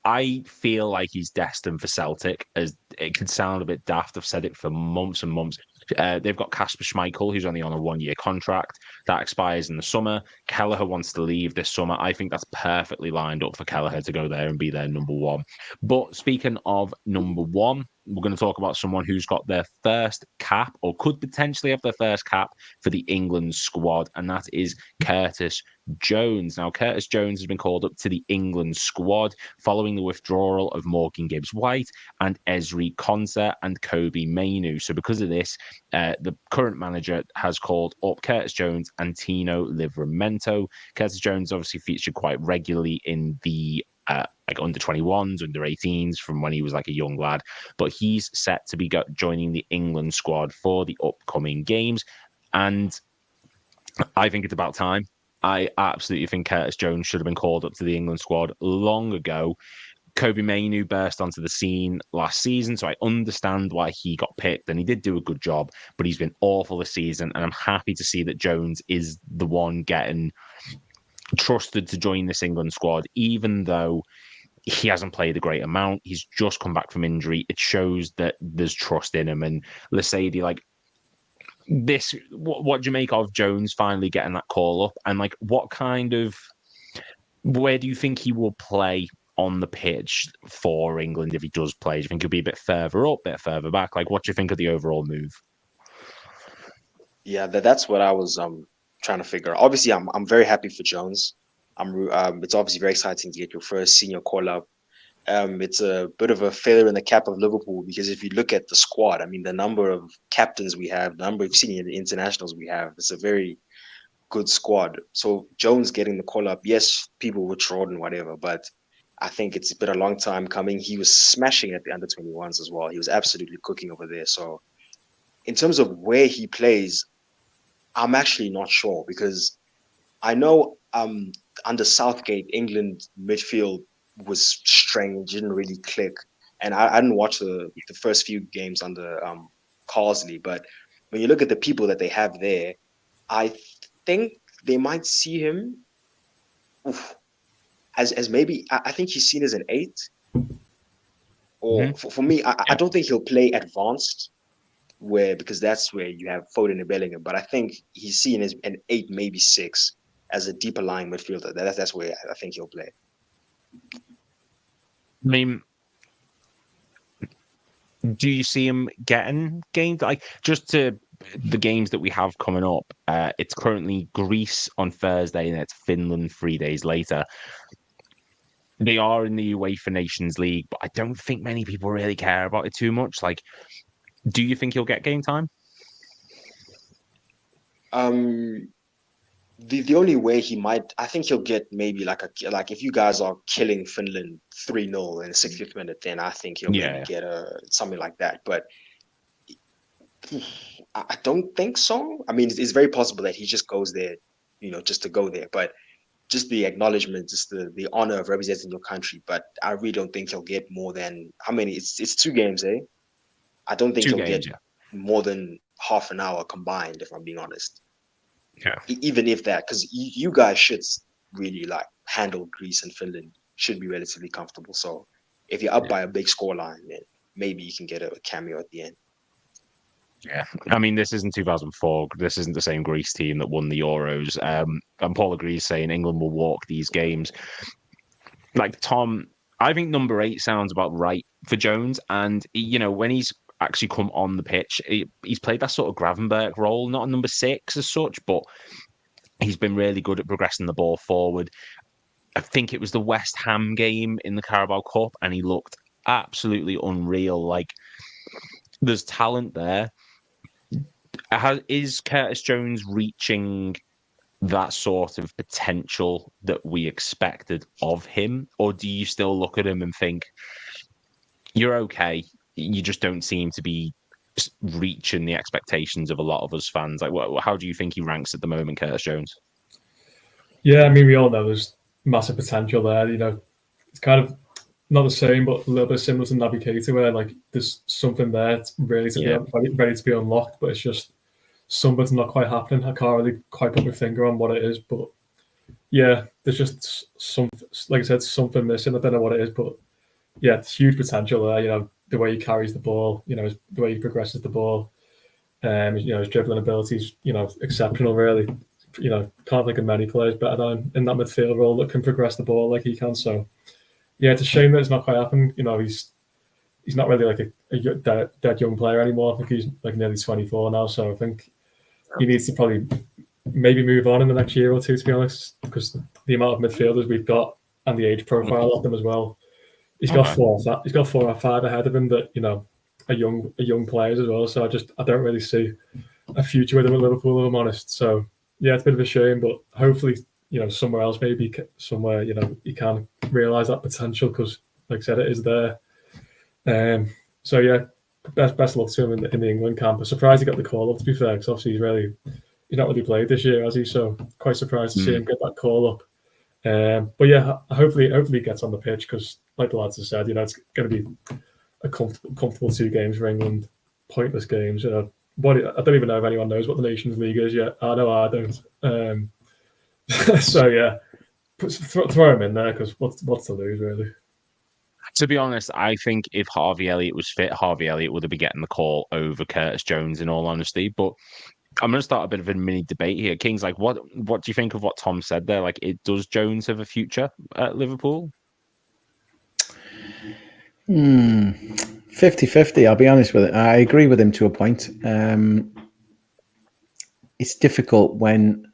I feel like he's destined for Celtic. As it could sound a bit daft, I've said it for months and months. They've got Kasper Schmeichel, who's only on a 1-year contract. That expires in the summer. Kelleher wants to leave this summer. I think that's perfectly lined up for Kelleher to go there and be their number one. But speaking of number one, we're going to talk about someone who's got their first cap or could potentially have their first cap for the England squad, and that is Curtis Jones. Now, Curtis Jones has been called up to the England squad following the withdrawal of Morgan Gibbs-White and Ezri Konsa and Kobe Mainu. So because of this, the current manager has called up Curtis Jones and Tino Livramento. Curtis Jones obviously featured quite regularly in the like under 21s, under 18s from when he was like a young lad, but he's set to be joining the England squad for the upcoming games. And I think it's about time. I absolutely think Curtis Jones should have been called up to the England squad long ago. Kobe Mainu burst onto the scene last season, so I understand why he got picked, and he did do a good job, but he's been awful this season, and I'm happy to see that Jones is the one getting trusted to join this England squad, even though he hasn't played a great amount. He's just come back from injury. It shows that there's trust in him. And Lasady, like, this, what do you make of Jones finally getting that call up? And like, where do you think he will play on the pitch for England if he does play? Do you think he'll be a bit further up, a bit further back? Like, what do you think of the overall move? Yeah, that's what I was trying to figure out. Obviously, I'm very happy for Jones. It's obviously very exciting to get your first senior call up. It's a bit of a feather in the cap of Liverpool because if you look at the squad, I mean, the number of captains we have, the number of senior internationals we have, it's a very good squad. So Jones getting the call up, yes, people withdrawed and whatever, but I think it's been a long time coming. He was smashing at the under 21s as well. He was absolutely cooking over there. So in terms of where he plays, I'm actually not sure because I know under Southgate, England midfield was strange, didn't really click. And I didn't watch the first few games under Carsley, but when you look at the people that they have there, I think they might see him as maybe, I think he's seen as an 8. Or for me, I don't think he'll play advanced because that's where you have Foden and Bellingham. But I think he's seen as an 8, maybe 6, as a deeper lying midfielder. That's where I think he'll play. I mean, Do you see him getting games? Like, just to the games that we have coming up, it's currently Greece on Thursday and it's Finland 3 days later. They are in the UEFA Nations League, but I don't think many people really care about it too much. Like, do you think he'll get game time? The only way he might, I think he'll get maybe like if you guys are killing Finland 3-0 in the 60th minute, then I think he'll maybe get something like that. But I don't think so. I mean, it's very possible that he just goes there, just to go there. But just the acknowledgement, just the honor of representing your country. But I really don't think he'll get more than how many? It's 2 games, eh? I don't think he'll get more than half an hour combined, if I'm being honest. Yeah. Even if that, because you guys should really like handle Greece and Finland, should be relatively comfortable. So if you're up by a big scoreline, then maybe you can get a cameo at the end. Yeah, I mean, this isn't 2004. This isn't the same Greece team that won the Euros. And Paul agrees, saying England will walk these games. Like, Tom, I think number 8 sounds about right for Jones. And, when he's actually come on the pitch, he's played that sort of Gravenberch role, not a number 6 as such, but he's been really good at progressing the ball forward. I think it was the West Ham game in the Carabao Cup, and he looked absolutely unreal. Like, there's talent there. Is Curtis Jones reaching that sort of potential that we expected of him? Or do you still look at him and think, you're okay, you just don't seem to be reaching the expectations of a lot of us fans? Like, how do you think he ranks at the moment, Curtis Jones? Yeah, I mean, we all know there's massive potential there. It's kind of not the same, but a little bit similar to Naby Keita, where like there's something there ready to be unlocked, but it's just something's not quite happening. I can't really quite put my finger on what it is, but yeah, there's just something, like I said, something missing. I don't know what it is, but yeah, it's huge potential there. The way he carries the ball, the way he progresses the ball, his dribbling abilities, exceptional. Really, can't think of many players better than in that midfield role that can progress the ball like he can. So yeah, it's a shame that it's not quite happened. He's not really like a dead young player anymore. I think he's like nearly 24 now. So I think he needs to probably maybe move on in the next year or two, to be honest, because the amount of midfielders we've got and the age profile of them as well. He's got 4 or 5 ahead of him that are young players as well. So I don't really see a future with him at Liverpool, if I'm honest. So yeah, it's a bit of a shame, but hopefully somewhere else, maybe somewhere he can realise that potential, because like I said, it is there. So yeah, best luck to him in the England camp. I'm surprised he got the call up, to be fair, because obviously he's not really played this year, has he? So quite surprised to see him get that call up. But yeah, hopefully he gets on the pitch, because like the lads have said, it's going to be a comfortable 2 games for England, pointless games. I don't even know if anyone knows what the Nations League is yet. I know I don't. So yeah, throw him in there, because what's to lose, really? To be honest, I think if Harvey Elliott was fit, Harvey Elliott would have been getting the call over Curtis Jones, in all honesty. But I'm going to start a bit of a mini debate here. Kings, like, what do you think of what Tom said there? Like, does Jones have a future at Liverpool? 50-50, I'll be honest with it. I agree with him to a point. It's difficult when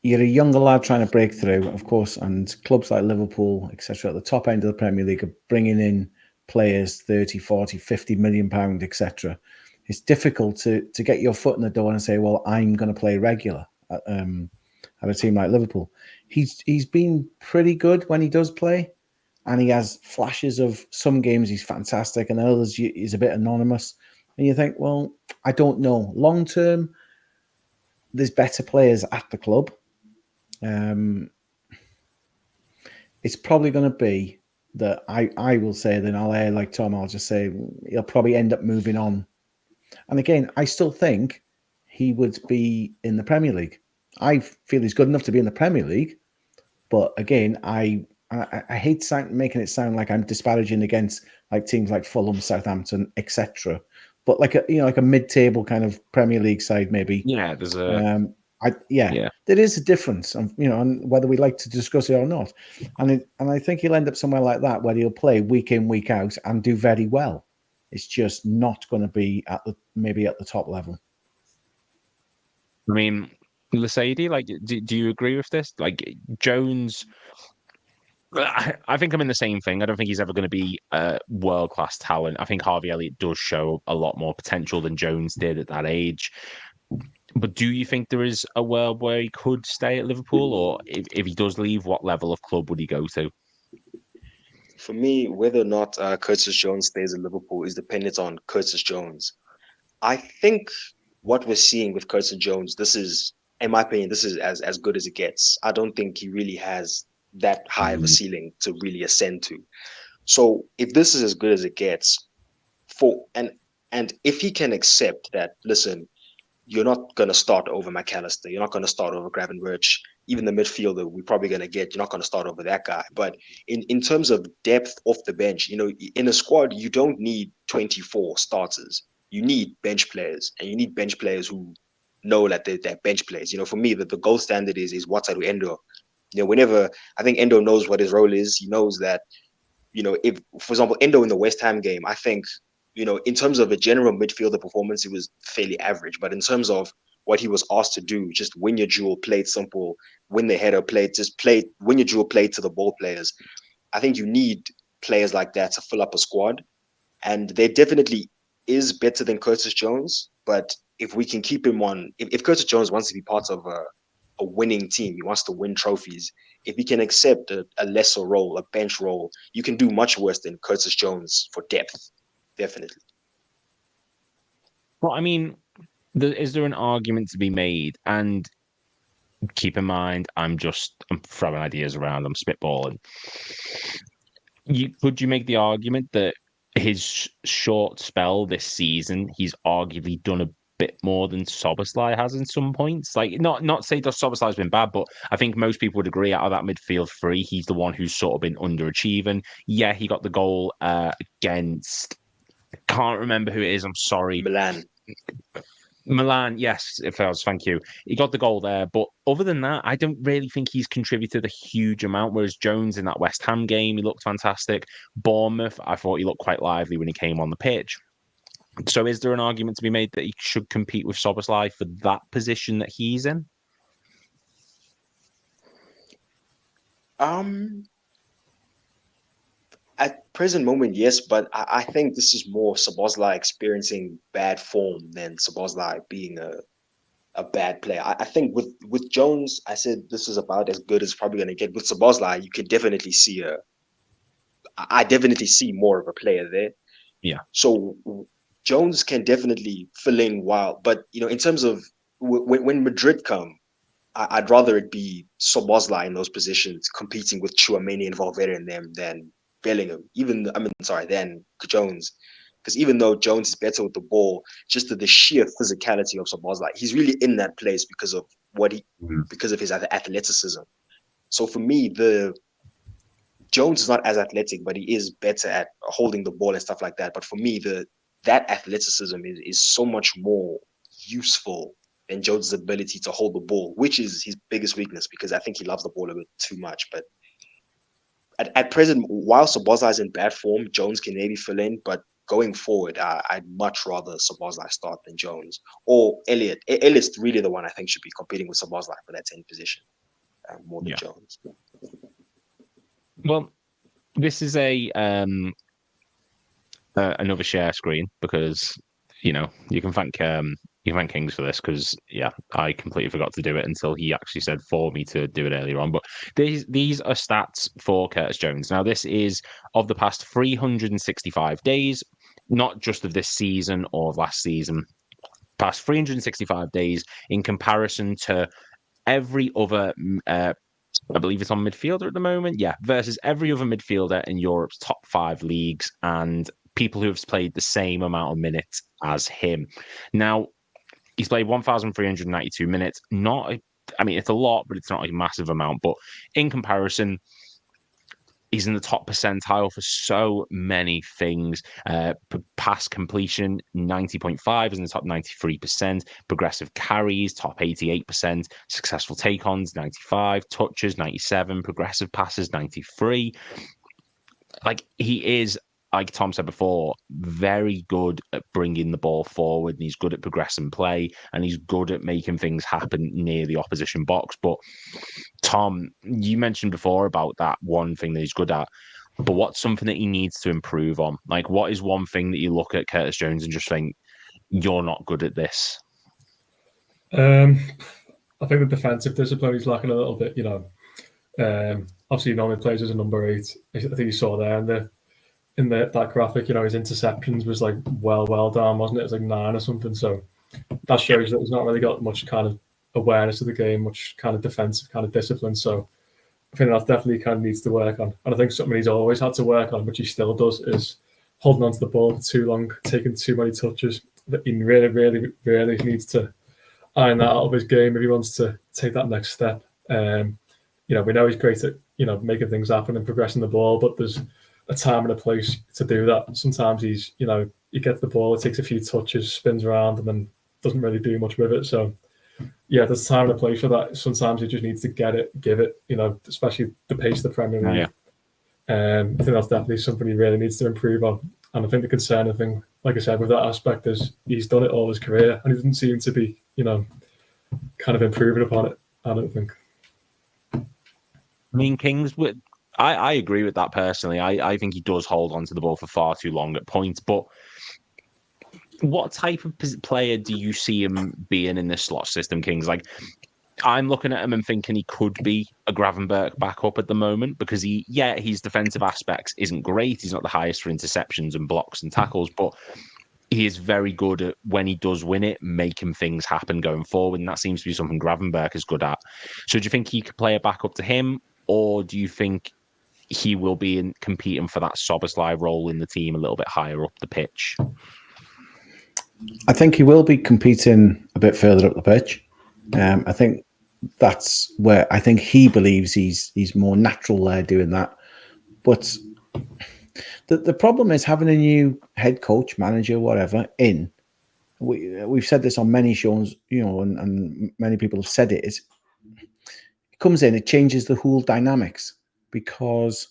you're a younger lad trying to break through, of course, and clubs like Liverpool, etc., at the top end of the Premier League are bringing in players 30, 40, 50 million pound, etc. It's difficult to get your foot in the door and say, well, I'm going to play regular at a team like Liverpool. He's been pretty good when he does play, and he has flashes of some games he's fantastic, and others he's a bit anonymous. And you think, well, I don't know. Long term, there's better players at the club. It's probably going to be that I will say, then I'll air like Tom, I'll just say he'll probably end up moving on. And again, I still think he would be in the Premier League. I feel he's good enough to be in the Premier League, but again, I hate making it sound like I'm disparaging against like teams like Fulham, Southampton, etc. But like a mid-table kind of Premier League side, maybe. Yeah, there's a there is a difference, and whether we like to discuss it or not. And I think he'll end up somewhere like that, where he'll play week in, week out, and do very well. It's just not going to be maybe at the top level. I mean, Lasady, like, do you agree with this? Like, Jones, I think I'm in the same thing. I don't think he's ever going to be a world-class talent. I think Harvey Elliott does show a lot more potential than Jones did at that age. But do you think there is a world where he could stay at Liverpool? Or if he does leave, what level of club would he go to? For me, whether or not Curtis Jones stays at Liverpool is dependent on Curtis Jones. I think what we're seeing with Curtis Jones, this is, in my opinion, this is as good as it gets. I don't think he really has that high of a ceiling to really ascend to. So if this is as good as it gets, and if he can accept that, listen, you're not going to start over McAllister, you're not going to start over Gravenberch, even the midfielder we're probably going to get, you're not going to start over that guy. But in terms of depth off the bench, in a squad, you don't need 24 starters. You need bench players, and you need bench players who know that they're bench players. For me, the gold standard is Wataru Endo. Whenever I think Endo knows what his role is, he knows that, if, for example, Endo in the West Ham game, I think, in terms of a general midfielder performance, it was fairly average. But in terms of what he was asked to do, just win your duel, play it simple, win the header, win your duel, play to the ball players. I think you need players like that to fill up a squad. And there definitely is better than Curtis Jones. But if we can keep him on, if Curtis Jones wants to be part of a winning team, he wants to win trophies, if he can accept a lesser role, a bench role, you can do much worse than Curtis Jones for depth. Definitely. Well, I mean, is there an argument to be made? And keep in mind, I'm throwing ideas around, I'm spitballing. Could you make the argument that his short spell this season, he's arguably done a bit more than Szoboszlai has in some points? Like, not say that Szoboszlai's been bad, but I think most people would agree out of that midfield three, he's the one who's sort of been underachieving. Yeah, he got the goal against... Can't remember who it is. I'm sorry. Milan, yes, it fails. Thank you. He got the goal there. But other than that, I don't really think he's contributed a huge amount. Whereas Jones in that West Ham game, he looked fantastic. Bournemouth, I thought he looked quite lively when he came on the pitch. So is there an argument to be made that he should compete with Szoboszlai for that position that he's in? At present moment, yes, but I think this is more Szoboszlai experiencing bad form than Szoboszlai being a bad player. I think with Jones, I said this is about as good as probably going to get. With Szoboszlai, you can definitely see I definitely see more of a player there. Yeah. So Jones can definitely fill in but in terms of when Madrid come, I'd rather it be Szoboszlai in those positions competing with Tchouaméni and Valverde in them than Bellingham, than Jones. Because even though Jones is better with the ball, just the sheer physicality of Szoboszlai, he's really in that place because of because of his athleticism. So for me, Jones is not as athletic, but he is better at holding the ball and stuff like that. But for me, that athleticism is so much more useful than Jones' ability to hold the ball, which is his biggest weakness, because I think he loves the ball a bit too much. But at present, while Szoboszlai is in bad form, Jones can maybe fill in. But going forward, I'd much rather Szoboszlai start than Jones or Elliott. Elliott's really the one I think should be competing with Szoboszlai for that 10 position more than Jones. Well, this is another share screen because you can thank Kings for this because I completely forgot to do it until he actually said for me to do it earlier on. But these are stats for Curtis Jones. Now this is of the past 365 days, not just of this season or last season. Past 365 days in comparison to every other. I believe it's on midfielder at the moment. Yeah, versus every other midfielder in Europe's top 5 leagues and people who have played the same amount of minutes as him. Now, he's played 1,392 minutes. It's a lot, but it's not a massive amount. But in comparison, he's in the top percentile for so many things. Pass completion, 90.5 is in the top 93%. Progressive carries, top 88%. Successful take-ons, 95. Touches, 97. Progressive passes, 93. Like, he is like Tom said before, very good at bringing the ball forward, and he's good at progressing play, and he's good at making things happen near the opposition box. But Tom, you mentioned before about that one thing that he's good at, but what's something that he needs to improve on? Like, what is one thing that you look at Curtis Jones and just think, you're not good at this? I think the defensive discipline is lacking a little bit, obviously he normally plays as a number 8. I think you saw there in that graphic, his interceptions was like well down, wasn't it? It was like 9 or something. So that shows that he's not really got much kind of awareness of the game, much kind of defensive kind of discipline. So I think that definitely kind of needs to work on. And I think something he's always had to work on, which he still does, is holding onto the ball for too long, taking too many touches. That he really needs to iron that out of his game if he wants to take that next step. We know he's great at making things happen and progressing the ball, but there's a time and a place to do that. Sometimes he gets the ball, it takes a few touches, spins around, and then doesn't really do much with it. So yeah, there's a time and a place for that. Sometimes he just needs to get it, give it. Especially the pace of the Premier League. I think that's definitely something he really needs to improve on. And I think the concerning thing, like I said, with that aspect is he's done it all his career, and he doesn't seem to be, kind of improving upon it. I don't think. I mean, Kings, I agree with that personally. I think he does hold on to the ball for far too long at points. But what type of player do you see him being in this slot system, Kings? Like, I'm looking at him and thinking he could be a Gravenberch backup at the moment because his defensive aspects isn't great. He's not the highest for interceptions and blocks and tackles, but he is very good at, when he does win it, making things happen going forward. And that seems to be something Gravenberch is good at. So do you think he could play a backup to him, or do you think he will be competing for that Szoboszlai role in the team a little bit higher up the pitch? I think he will be competing a bit further up the pitch. I think that's where I think he believes he's more natural there doing that. But the problem is having a new head coach, manager, whatever, in. We've said this on many shows, and many people have said it. It comes in, it changes the whole dynamics, because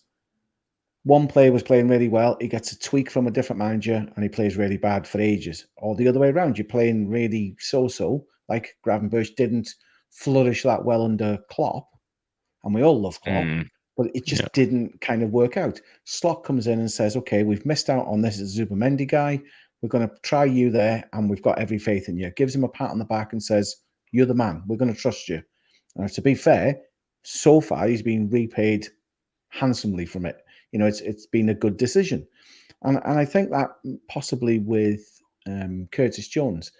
one player was playing really well, he gets a tweak from a different manager, and he plays really bad for ages. Or the other way around, you're playing really so-so, like Gravenberch didn't flourish that well under Klopp, and we all love Klopp, but it just didn't kind of work out. Slot comes in and says, okay, we've missed out on this Zubimendi guy. We're going to try you there, and we've got every faith in you. Gives him a pat on the back and says, you're the man. We're going to trust you. And to be fair, so far he's been repaid handsomely from it. It's been a good decision. And I think that possibly with Curtis Jones,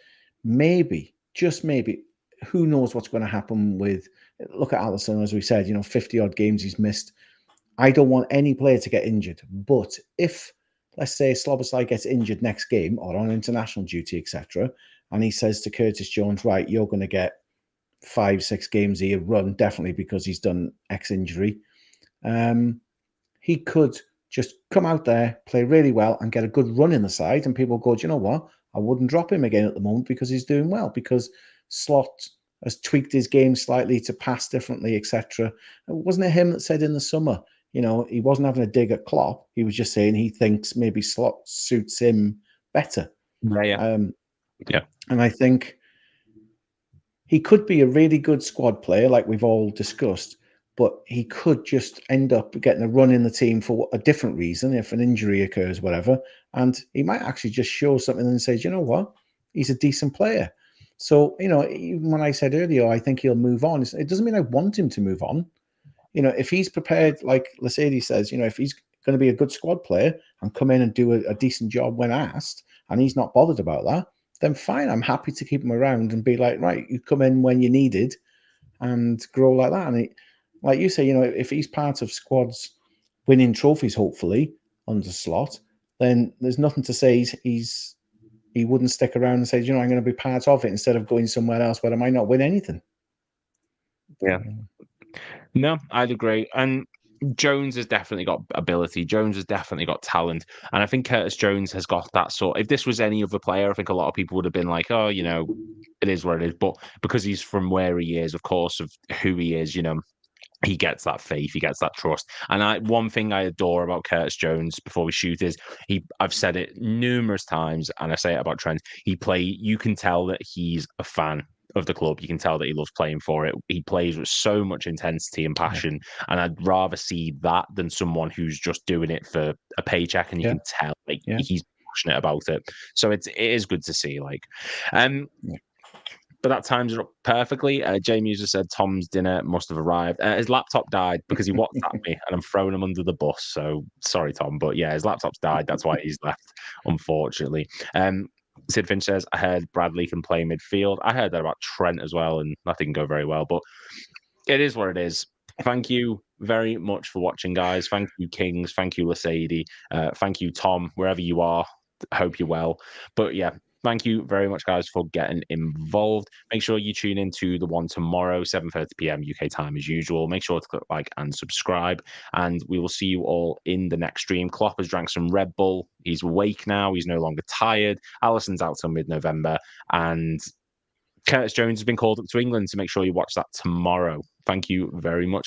maybe, just maybe, who knows what's going to happen with, look at Alisson, as we said, 50-odd games he's missed. I don't want any player to get injured. But if, let's say, Szoboszlai gets injured next game or on international duty, etc., and he says to Curtis Jones, right, you're going to get 5-6 games a year run, definitely because he's done X injury, he could just come out there, play really well, and get a good run in the side, and people go, do you know what? I wouldn't drop him again at the moment because he's doing well, because Slot has tweaked his game slightly to pass differently, etc. Wasn't it him that said in the summer, he wasn't having a dig at Klopp. He was just saying he thinks maybe Slot suits him better. Yeah. And I think he could be a really good squad player, like we've all discussed, but he could just end up getting a run in the team for a different reason, if an injury occurs, whatever. And he might actually just show something and say, you know what? He's a decent player. So, even when I said earlier, I think he'll move on, it doesn't mean I want him to move on. If he's prepared, like Lasady says, if he's going to be a good squad player and come in and do a decent job when asked, and he's not bothered about that, then fine, I'm happy to keep him around and be like, right, you come in when you needed and grow like that. And like you say, if he's part of squads winning trophies, hopefully, under Slot, then there's nothing to say he wouldn't stick around and say, I'm going to be part of it instead of going somewhere else where I might not win anything. Yeah. No, I'd agree. And Jones has definitely got ability. Jones has definitely got talent. And I think Curtis Jones has got that sort. If this was any other player, I think a lot of people would have been like, oh, it is what it is. But because he's from where he is, of course, of who he is, he gets that faith, he gets that trust. And one thing I adore about Curtis Jones before we shoot is I've said it numerous times, and I say it about Trent. You can tell that he's a fan of the club. You can tell that he loves playing for it. He plays with so much intensity and passion, and I'd rather see that than someone who's just doing it for a paycheck. And you can tell he's passionate about it. So it is good to see. But that times it up perfectly. Jamie user said Tom's dinner must have arrived. His laptop died because he WhatsApped me, and I'm throwing him under the bus. So sorry, Tom, but yeah, his laptop's died. That's why he's left, unfortunately. Sid Finch says, I heard Bradley can play midfield. I heard that about Trent as well, and that didn't go very well. But it is what it is. Thank you very much for watching, guys. Thank you, Kings. Thank you, Lasady. Thank you, Tom, wherever you are. Hope you're well. But yeah, thank you very much, guys, for getting involved. Make sure you tune into the one tomorrow, 7:30 p.m. UK time as usual. Make sure to click like and subscribe, and we will see you all in the next stream. Klopp has drank some Red Bull. He's awake now. He's no longer tired. Alisson's out till mid-November, and Curtis Jones has been called up to England, so make sure you watch that tomorrow. Thank you very much.